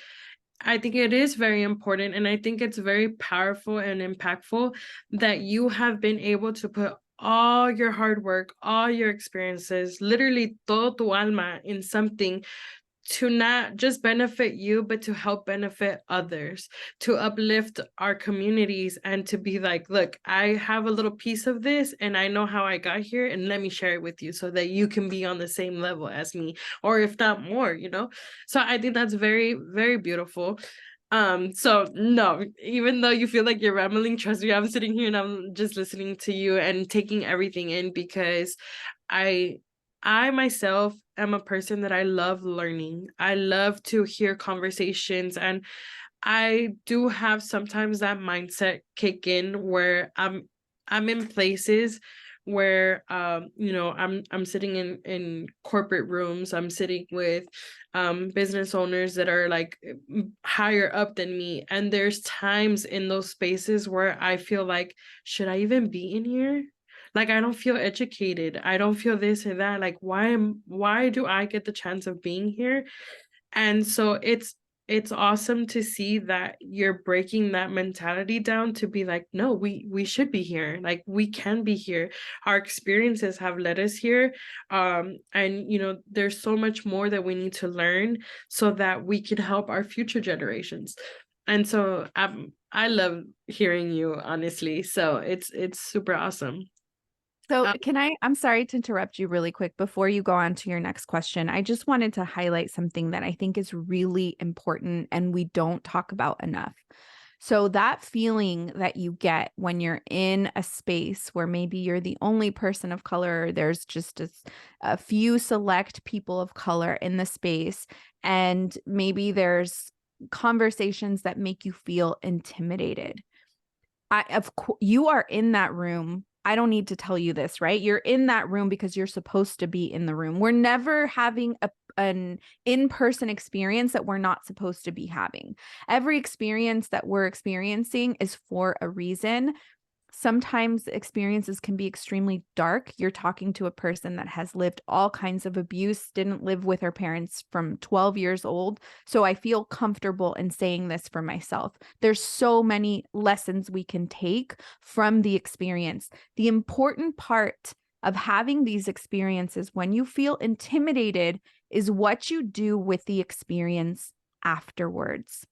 I think it is very important, and I think it's very powerful and impactful that you have been able to put all your hard work, all your experiences, literally todo tu alma in something to not just benefit you, but to help benefit others, to uplift our communities, and to be like, look, I have a little piece of this and I know how I got here, and let me share it with you so that you can be on the same level as me, or if not more, So I think that's very, very beautiful. So no, even though you feel like you're rambling, trust me, I'm sitting here and I'm just listening to you and taking everything in, because I myself am a person that I love learning. I love to hear conversations, and I do have sometimes that mindset kick in where I'm in places where I'm sitting in corporate rooms. I'm sitting with business owners that are like higher up than me, and there's times in those spaces where I feel like, should I even be in here? Like, I don't feel educated. I don't feel this and that. Like, why do I get the chance of being here? And so it's awesome to see that you're breaking that mentality down to be like, no, we should be here. Like, we can be here. Our experiences have led us here. And there's so much more that we need to learn so that we can help our future generations. And so I love hearing you, honestly. So it's super awesome. So I'm sorry to interrupt you really quick before you go on to your next question. I just wanted to highlight something that I think is really important and we don't talk about enough. So that feeling that you get when you're in a space where maybe you're the only person of color, or there's just a few select people of color in the space, and maybe there's conversations that make you feel intimidated. You are in that room. I don't need to tell you this, right? You're in that room because you're supposed to be in the room. We're never having an in-person experience that we're not supposed to be having. Every experience that we're experiencing is for a reason. Sometimes experiences can be extremely dark. You're talking to a person that has lived all kinds of abuse, didn't live with her parents from 12 years old. So I feel comfortable in saying this for myself. There's so many lessons we can take from the experience. The important part of having these experiences when you feel intimidated is what you do with the experience afterwards.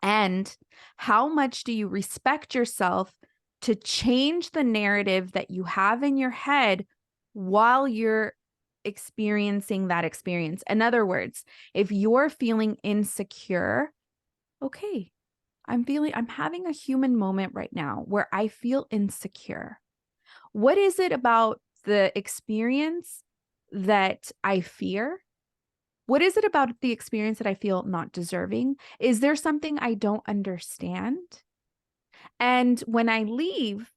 And how much do you respect yourself to change the narrative that you have in your head while you're experiencing that experience? In other words, if you're feeling insecure, okay, I'm having a human moment right now where I feel insecure. What is it about the experience that I fear? What is it about the experience that I feel not deserving? Is there something I don't understand? And when I leave,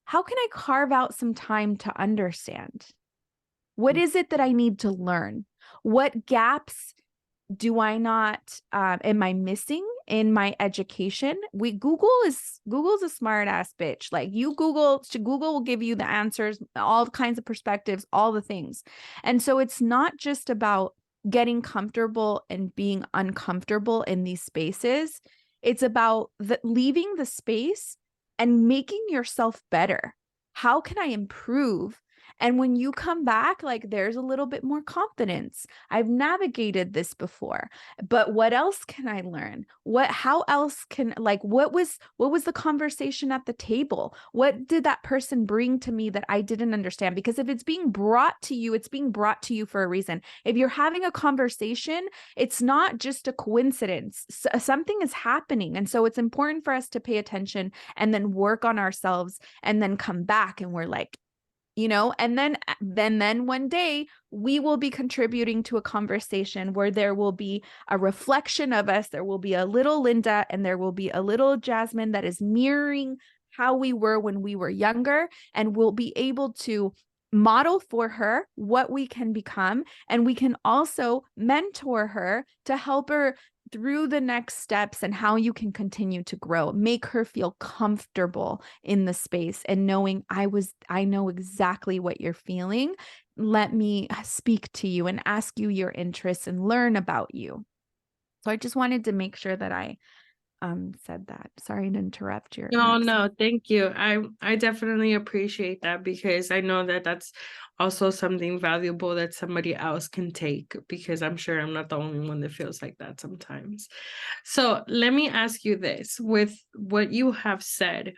how can I carve out some time to understand? What is it that I need to learn? What gaps do I not, am I missing in my education? Google's a smart ass bitch. Like Google will give you the answers, all kinds of perspectives, all the things. And so it's not just about getting comfortable and being uncomfortable in these spaces. It's about leaving the space and making yourself better. How can I improve? And when you come back, like there's a little bit more confidence. I've navigated this before, but what else can I learn? How else can, like, what was the conversation at the table? What did that person bring to me that I didn't understand? Because if it's being brought to you, it's being brought to you for a reason. If you're having a conversation, it's not just a coincidence. Something is happening. And so it's important for us to pay attention and then work on ourselves and then come back and we're like, and then one day we will be contributing to a conversation where there will be a reflection of us. There will be a little Linda and there will be a little Jasmine that is mirroring how we were when we were younger, and we'll be able to model for her what we can become. And we can also mentor her to help her through the next steps and how you can continue to grow, make her feel comfortable in the space and knowing I know exactly what you're feeling. Let me speak to you and ask you your interests and learn about you. So I just wanted to make sure that I said that. Sorry to interrupt your No, thank you. I definitely appreciate that, because I know that that's also something valuable that somebody else can take, because I'm sure I'm not the only one that feels like that sometimes. So let me ask you this: with what you have said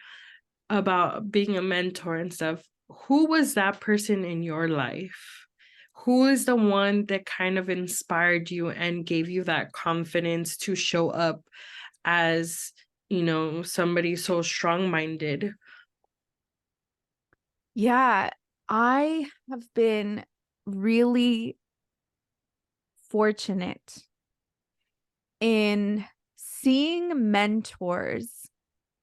about being a mentor and stuff, who was that person in your life? Who is the one that kind of inspired you and gave you that confidence to show up as, somebody so strong-minded? Yeah, I have been really fortunate in seeing mentors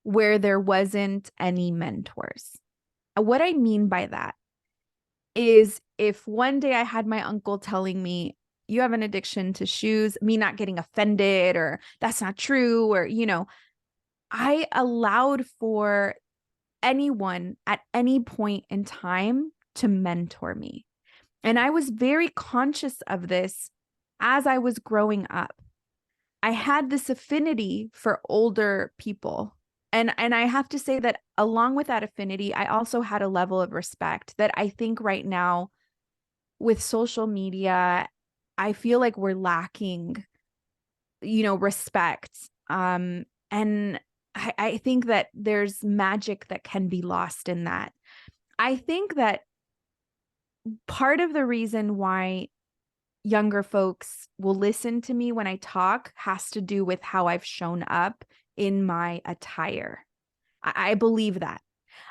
where there wasn't any mentors. What I mean by that is if one day I had my uncle telling me, you have an addiction to shoes, me not getting offended or that's not true, or, I allowed for anyone at any point in time to mentor me. And I was very conscious of this as I was growing up. I had this affinity for older people. And I have to say that along with that affinity, I also had a level of respect that I think right now with social media, I feel like we're lacking, respect. And I think that there's magic that can be lost in that. I think that part of the reason why younger folks will listen to me when I talk has to do with how I've shown up in my attire. I believe that.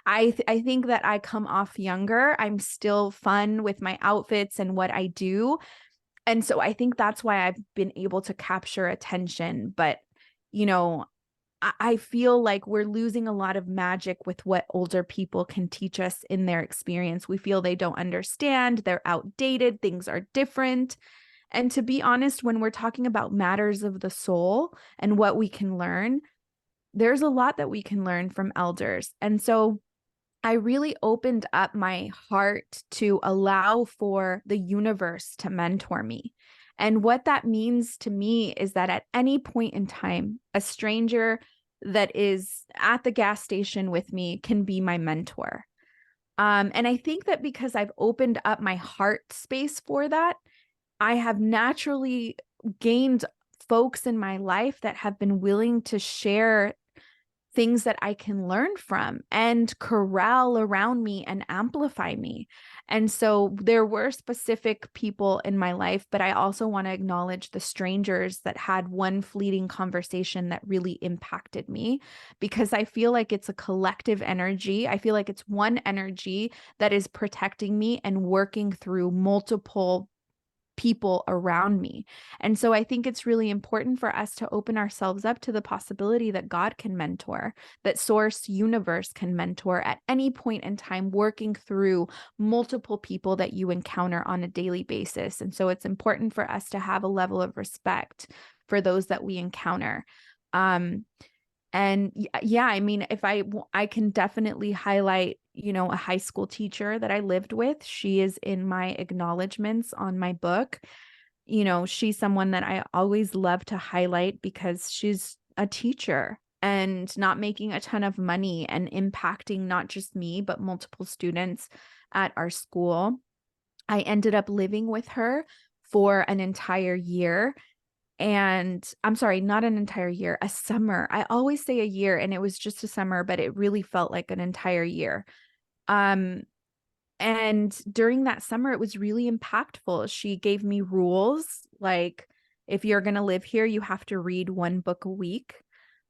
I think that I come off younger. I'm still fun with my outfits and what I do. And so I think that's why I've been able to capture attention. But, I feel like we're losing a lot of magic with what older people can teach us in their experience. We feel they don't understand, they're outdated, things are different. And to be honest, when we're talking about matters of the soul and what we can learn, there's a lot that we can learn from elders. And so I really opened up my heart to allow for the universe to mentor me. And what that means to me is that at any point in time, a stranger that is at the gas station with me can be my mentor. And I think that because I've opened up my heart space for that, I have naturally gained folks in my life that have been willing to share things that I can learn from and corral around me and amplify me. And so there were specific people in my life, but I also want to acknowledge the strangers that had one fleeting conversation that really impacted me, because I feel like it's a collective energy. I feel like it's one energy that is protecting me and working through multiple people around me. And so I think it's really important for us to open ourselves up to the possibility that God can mentor, that source universe can mentor at any point in time, working through multiple people that you encounter on a daily basis. And so it's important for us to have a level of respect for those that we encounter. And yeah, I mean, if I can definitely highlight, a high school teacher that I lived with. She is in my acknowledgments on my book. She's someone that I always love to highlight because she's a teacher and not making a ton of money and impacting not just me, but multiple students at our school. I ended up living with her for an entire year. And I'm sorry, not an entire year, a summer. I always say a year, and it was just a summer, but it really felt like an entire year. And during that summer, it was really impactful. She gave me rules like, if you're going to live here, you have to read one book a week.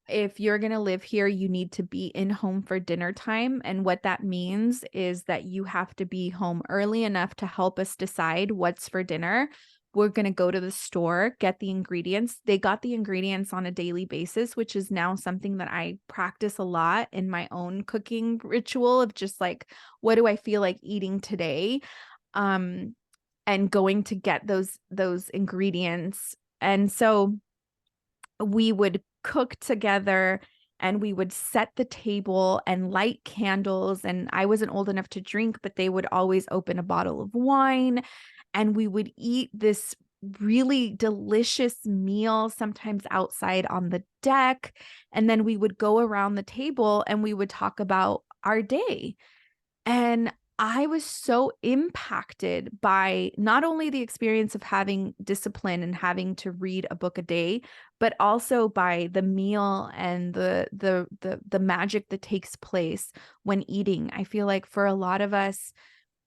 If you're going to live here, you need to be in home for dinner time. And what that means is that you have to be home early enough to help us decide what's for dinner. We're going to go to the store, get the ingredients. They got the ingredients on a daily basis, which is now something that I practice a lot in my own cooking ritual of just like, what do I feel like eating today? And going to get those ingredients. And so we would cook together and we would set the table and light candles. And I wasn't old enough to drink, but they would always open a bottle of wine and we would eat this really delicious meal, sometimes outside on the deck. And then we would go around the table and we would talk about our day. And I was so impacted by not only the experience of having discipline and having to read a book a day, but also by the meal and the magic that takes place when eating. I feel like for a lot of us,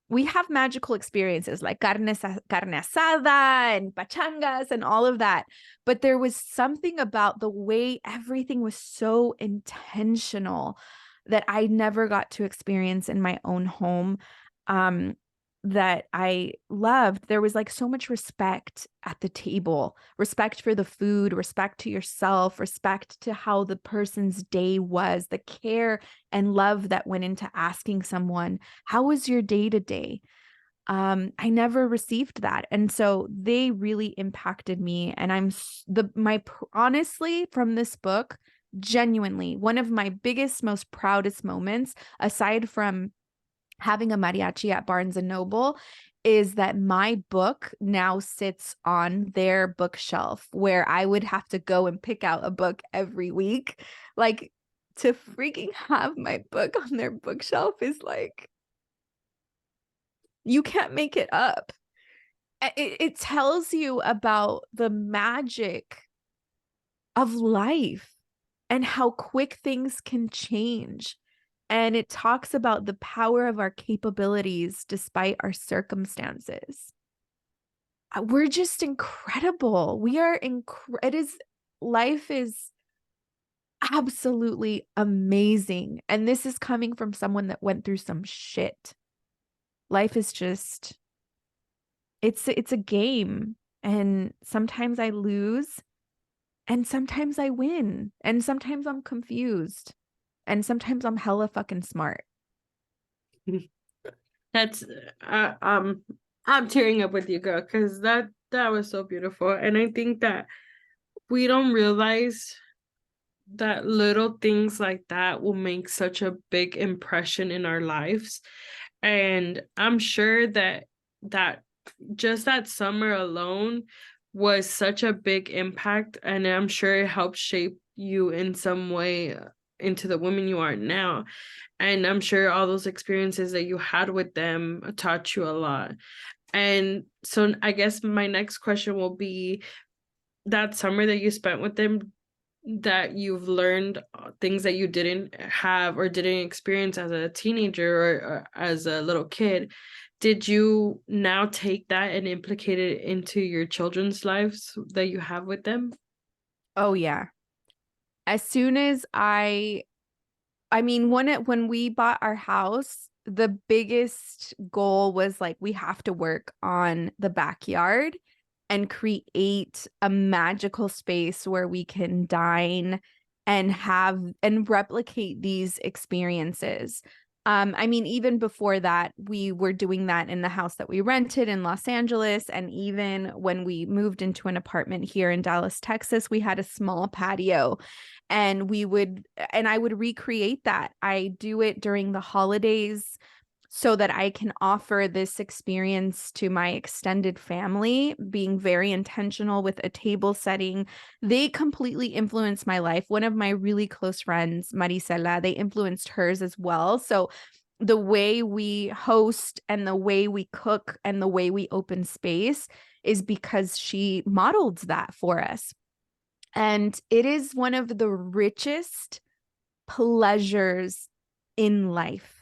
we have magical experiences like carne asada and pachangas and all of that. But there was something about the way everything was so intentional that I never got to experience in my own home, that I loved. There was like so much respect at the table, respect for the food, respect to yourself, respect to how the person's day was, the care and love that went into asking someone, how was your day today? I never received that. And so they really impacted me. And honestly, from this book, genuinely, one of my biggest, most proudest moments, aside from having a mariachi at Barnes and Noble, is that my book now sits on their bookshelf where I would have to go and pick out a book every week. Like, to freaking have my book on their bookshelf is like, you can't make it up. It tells you about the magic of life and how quick things can change. And it talks about the power of our capabilities despite our circumstances. We're just incredible. We are life is absolutely amazing. And this is coming from someone that went through some shit. Life is just, it's a game. And sometimes I lose and sometimes I win and sometimes I'm confused. And sometimes I'm hella fucking smart. That's I'm tearing up with you, girl, because that was so beautiful. And I think that we don't realize that little things like that will make such a big impression in our lives. And I'm sure that just that summer alone was such a big impact, and I'm sure it helped shape you in some way into the woman you are now. And I'm sure all those experiences that you had with them taught you a lot. And so I guess my next question will be, that summer that you spent with them, that you've learned things that you didn't have or didn't experience as a teenager or as a little kid, did you now take that and implicate it into your children's lives that you have with them? Oh yeah. As soon as when we bought our house, the biggest goal was like, we have to work on the backyard. and create a magical space where we can dine and have and replicate these experiences. I mean, even before that, we were doing that in the house that we rented in Los Angeles. And even when we moved into an apartment here in Dallas, Texas, we had a small patio, and I would recreate that. I do it during the holidays so that I can offer this experience to my extended family, being very intentional with a table setting. They completely influenced my life. One of my really close friends, Marisela, they influenced hers as well. So the way we host and the way we cook and the way we open space is because she modeled that for us. And it is one of the richest pleasures in life.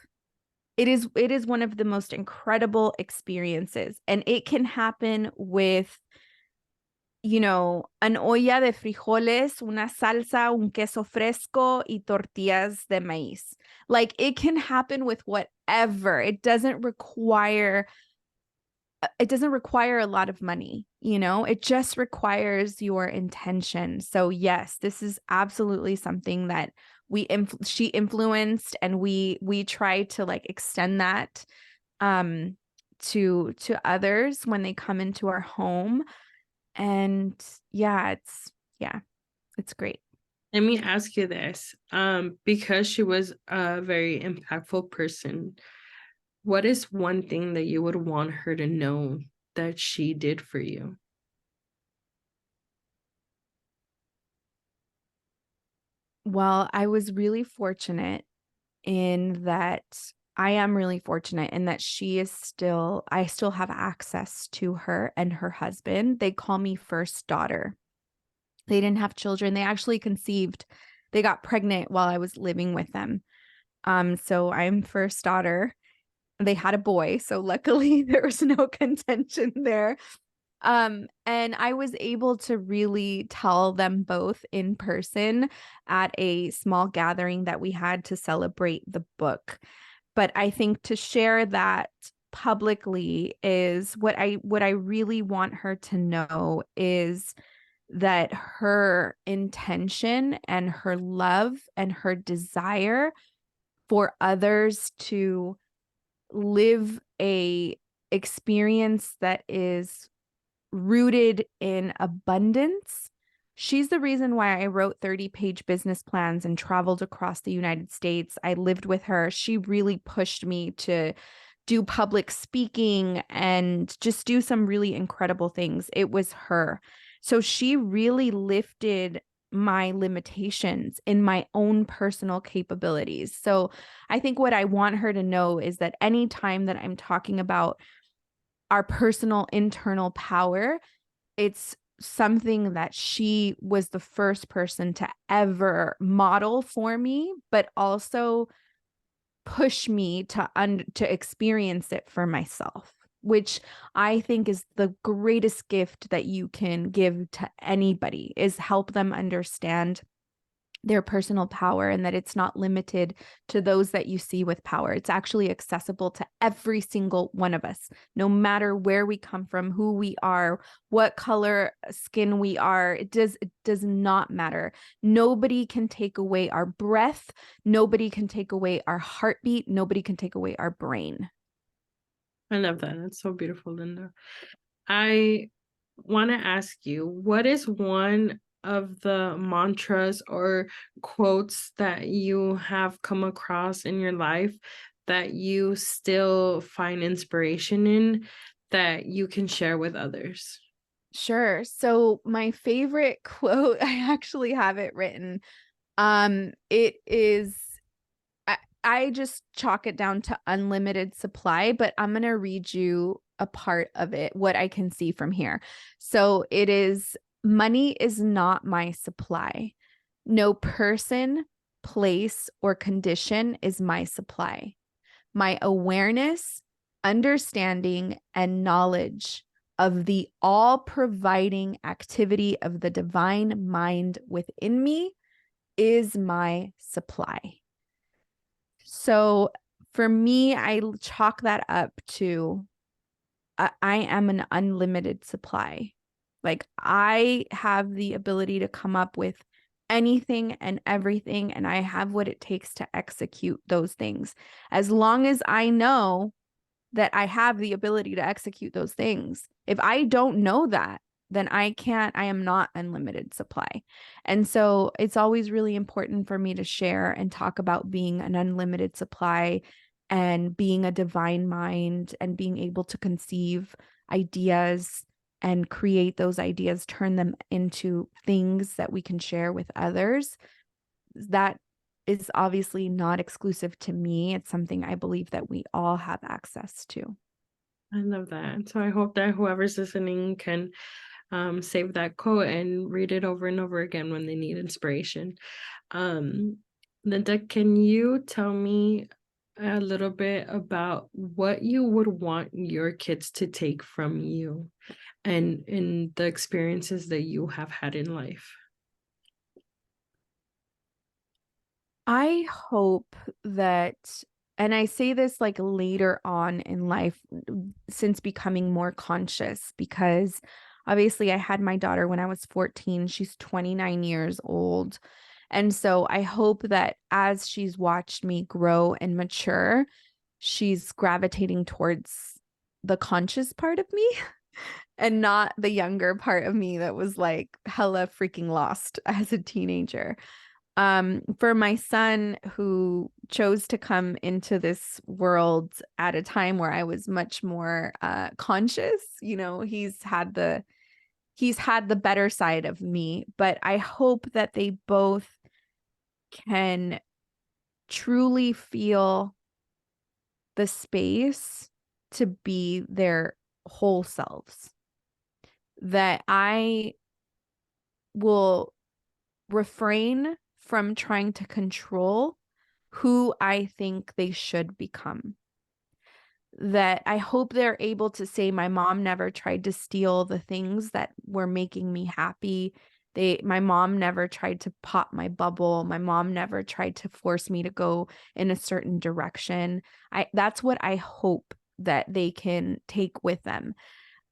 It is one of the most incredible experiences, and it can happen with, an olla de frijoles, una salsa, un queso fresco y tortillas de maíz. Like, it can happen with whatever. It doesn't require a lot of money, it just requires your intention. So yes, this is absolutely something that she influenced, and we try to like extend that to others when they come into our home. And it's great. Let me ask you this. Because she was a very impactful person, what is one thing that you would want her to know that she did for you? Well, I was really fortunate in that I am really fortunate in that I still have access to her and her husband. They call me first daughter. They didn't have children. They actually conceived. They got pregnant while I was living with them. So I'm first daughter. They had a boy, so luckily there was no contention there. And I was able to really tell them both in person at a small gathering that we had to celebrate the book. But I think to share that publicly is what I really want her to know is that her intention and her love and her desire for others to live a experience that is rooted in abundance. She's the reason why I wrote 30-page business plans and traveled across the United States. I lived with her. She really pushed me to do public speaking and just do some really incredible things. It was her. So she really lifted my limitations in my own personal capabilities. So I think what I want her to know is that anytime that I'm talking about our personal internal power, it's something that she was the first person to ever model for me, but also push me to experience it for myself, which I think is the greatest gift that you can give to anybody, is help them understand their personal power, and that it's not limited to those that you see with power. It's actually accessible to every single one of us, no matter where we come from, who we are, what color skin we are. It does not matter. Nobody can take away our breath. Nobody can take away our heartbeat. Nobody can take away our brain. I love that. That's so beautiful, Linda. I want to ask you, what is one of the mantras or quotes that you have come across in your life that you still find inspiration in that you can share with others? Sure. So my favorite quote, I actually have it written. It is, I just chalk it down to unlimited supply, but I'm going to read you a part of it, what I can see from here. So it is, money is not my supply. No person, place, or condition is my supply. My awareness, understanding, and knowledge of the all-providing activity of the divine mind within me is my supply. So for me, I chalk that up to I am an unlimited supply. Like, I have the ability to come up with anything and everything, and I have what it takes to execute those things. As long as I know that I have the ability to execute those things. If I don't know that, then I am not unlimited supply. And so it's always really important for me to share and talk about being an unlimited supply and being a divine mind and being able to conceive ideas and create those ideas, turn them into things that we can share with others. That is obviously not exclusive to me. It's something I believe that we all have access to. I love that. So I hope that whoever's listening can save that quote and read it over and over again when they need inspiration. Linda, can you tell me a little bit about what you would want your kids to take from you and in the experiences that you have had in life? I hope that, and I say this like later on in life, since becoming more conscious, because obviously I had my daughter when I was 14. She's 29 years old. And so I hope that as she's watched me grow and mature, she's gravitating towards the conscious part of me and not the younger part of me that was like hella freaking lost as a teenager. For my son, who chose to come into this world at a time where I was much more conscious, he's had the better side of me, but I hope that they both can truly feel the space to be their whole selves. That I will refrain from trying to control who I think they should become. That I hope they're able to say, my mom never tried to steal the things that were making me happy. My mom never tried to pop my bubble. My mom never tried to force me to go in a certain direction. That's what I hope that they can take with them.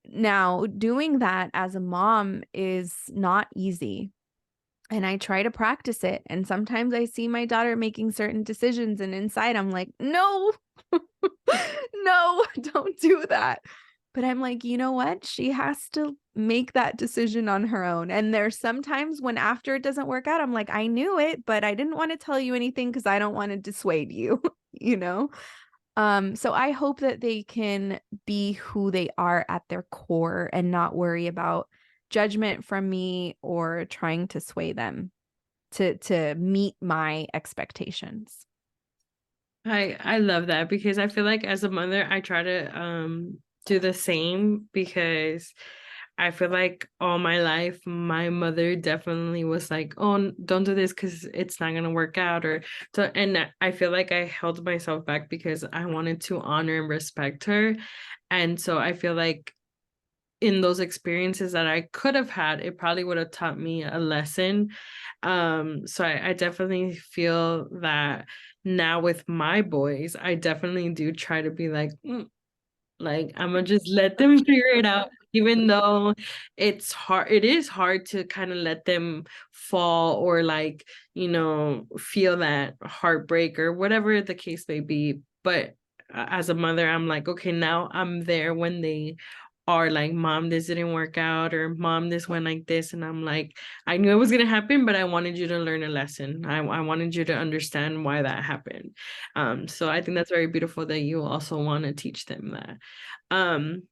Now, doing that as a mom is not easy. And I try to practice it. And sometimes I see my daughter making certain decisions, and inside I'm like, no, no, don't do that. But I'm like, you know what? She has to make that decision on her own. And there's sometimes when after it doesn't work out, I'm like, I knew it, but I didn't want to tell you anything because I don't want to dissuade you, you know? So I hope that they can be who they are at their core and not worry about judgment from me or trying to sway them to meet my expectations. I love that because I feel like as a mother, I try to do the same because I feel like all my life, my mother definitely was like, "Oh, don't do this because it's not gonna work out," or so. And I feel like I held myself back because I wanted to honor and respect her, and so I feel like in those experiences that I could have had, it probably would have taught me a lesson. So I definitely feel that now with my boys, I definitely do try to be like, like I'm gonna just let them figure it out, even though it's hard. It is hard to kind of let them fall or like, feel that heartbreak or whatever the case may be. But as a mother, I'm like, okay, now I'm there when they are like, mom, this didn't work out, or mom, this went like this. And I'm like, I knew it was going to happen, but I wanted you to learn a lesson. I wanted you to understand why that happened. So I think that's very beautiful that you also want to teach them that. Um,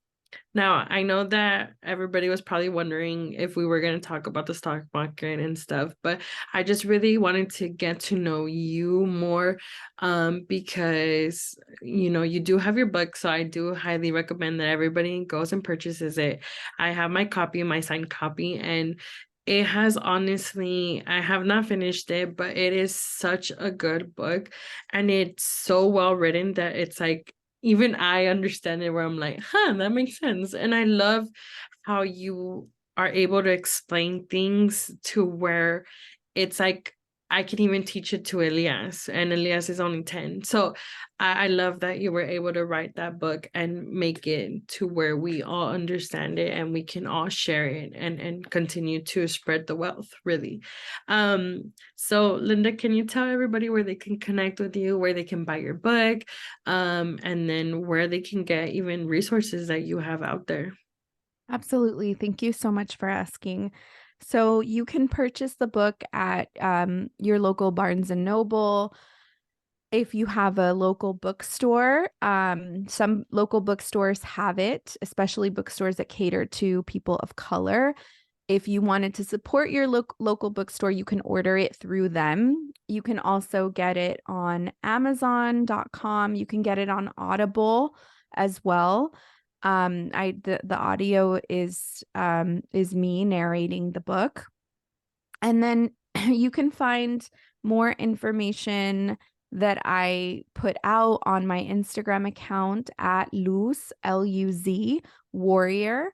Now, I know that everybody was probably wondering if we were going to talk about the stock market and stuff, but I just really wanted to get to know you more because, you do have your book, so I do highly recommend that everybody goes and purchases it. I have my copy, my signed copy, and it has honestly, I have not finished it, but it is such a good book and it's so well written that it's like, even I understand it where I'm like, that makes sense. And I love how you are able to explain things to where it's like I can even teach it to Elias, and Elias is only 10. So I love that you were able to write that book and make it to where we all understand it and we can all share it and continue to spread the wealth, really. So Linda, can you tell everybody where they can connect with you, where they can buy your book, and then where they can get even resources that you have out there? Absolutely. Thank you so much for asking. So you can purchase the book at your local Barnes and Noble. If you have a local bookstore, some local bookstores have it, especially bookstores that cater to people of color. If you wanted to support your local bookstore, you can order it through them. You can also get it on Amazon.com. You can get it on Audible as well. The audio is me narrating the book. And then you can find more information that I put out on my Instagram account at Luz, Luz, Warrior.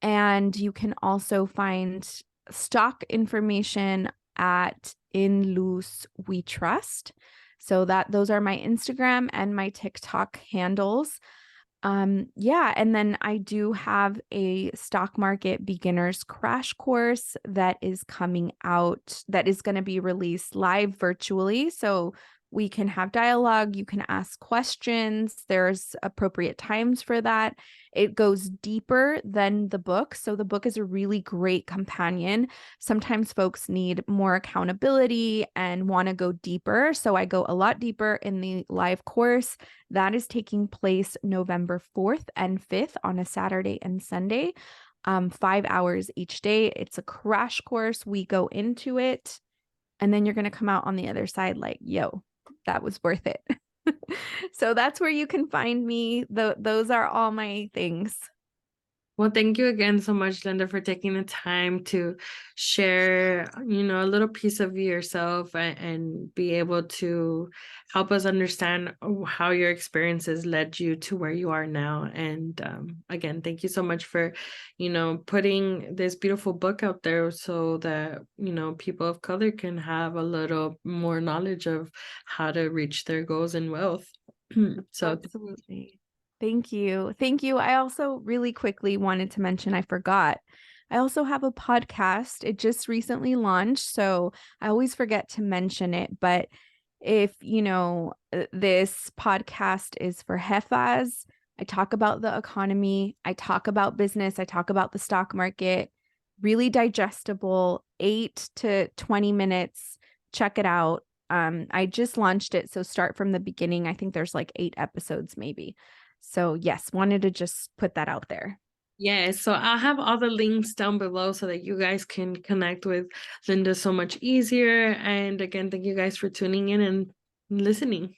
And you can also find stock information at In Luz We Trust. So those are my Instagram and my TikTok handles. Yeah, and then I do have a stock market beginners crash course that is coming out, that is going to be released live virtually. So we can have dialogue, you can ask questions, there's appropriate times for that. It goes deeper than the book. So the book is a really great companion. Sometimes folks need more accountability and want to go deeper. So I go a lot deeper in the live course. That is taking place November 4th and 5th on a Saturday and Sunday, 5 hours each day. It's a crash course. We go into it, and then you're going to come out on the other side like, yo, that was worth it. So that's where you can find me. Those are all my things. Well, thank you again so much, Linda, for taking the time to share, a little piece of yourself and be able to help us understand how your experiences led you to where you are now. And again, thank you so much for, putting this beautiful book out there so that, people of color can have a little more knowledge of how to reach their goals and wealth. So Absolutely. Thank you. Thank you. I also really quickly wanted to mention, I forgot. I also have a podcast. It just recently launched, so I always forget to mention it. But if, this podcast is for Jefas, I talk about the economy, I talk about business, I talk about the stock market, really digestible, 8 to 20 minutes. Check it out. I just launched it, so start from the beginning. I think there's like 8 episodes maybe. So yes, wanted to just put that out there. yeah, so I'll have all the links down below so that you guys can connect with Linda so much easier. And again, thank you guys for tuning in and listening.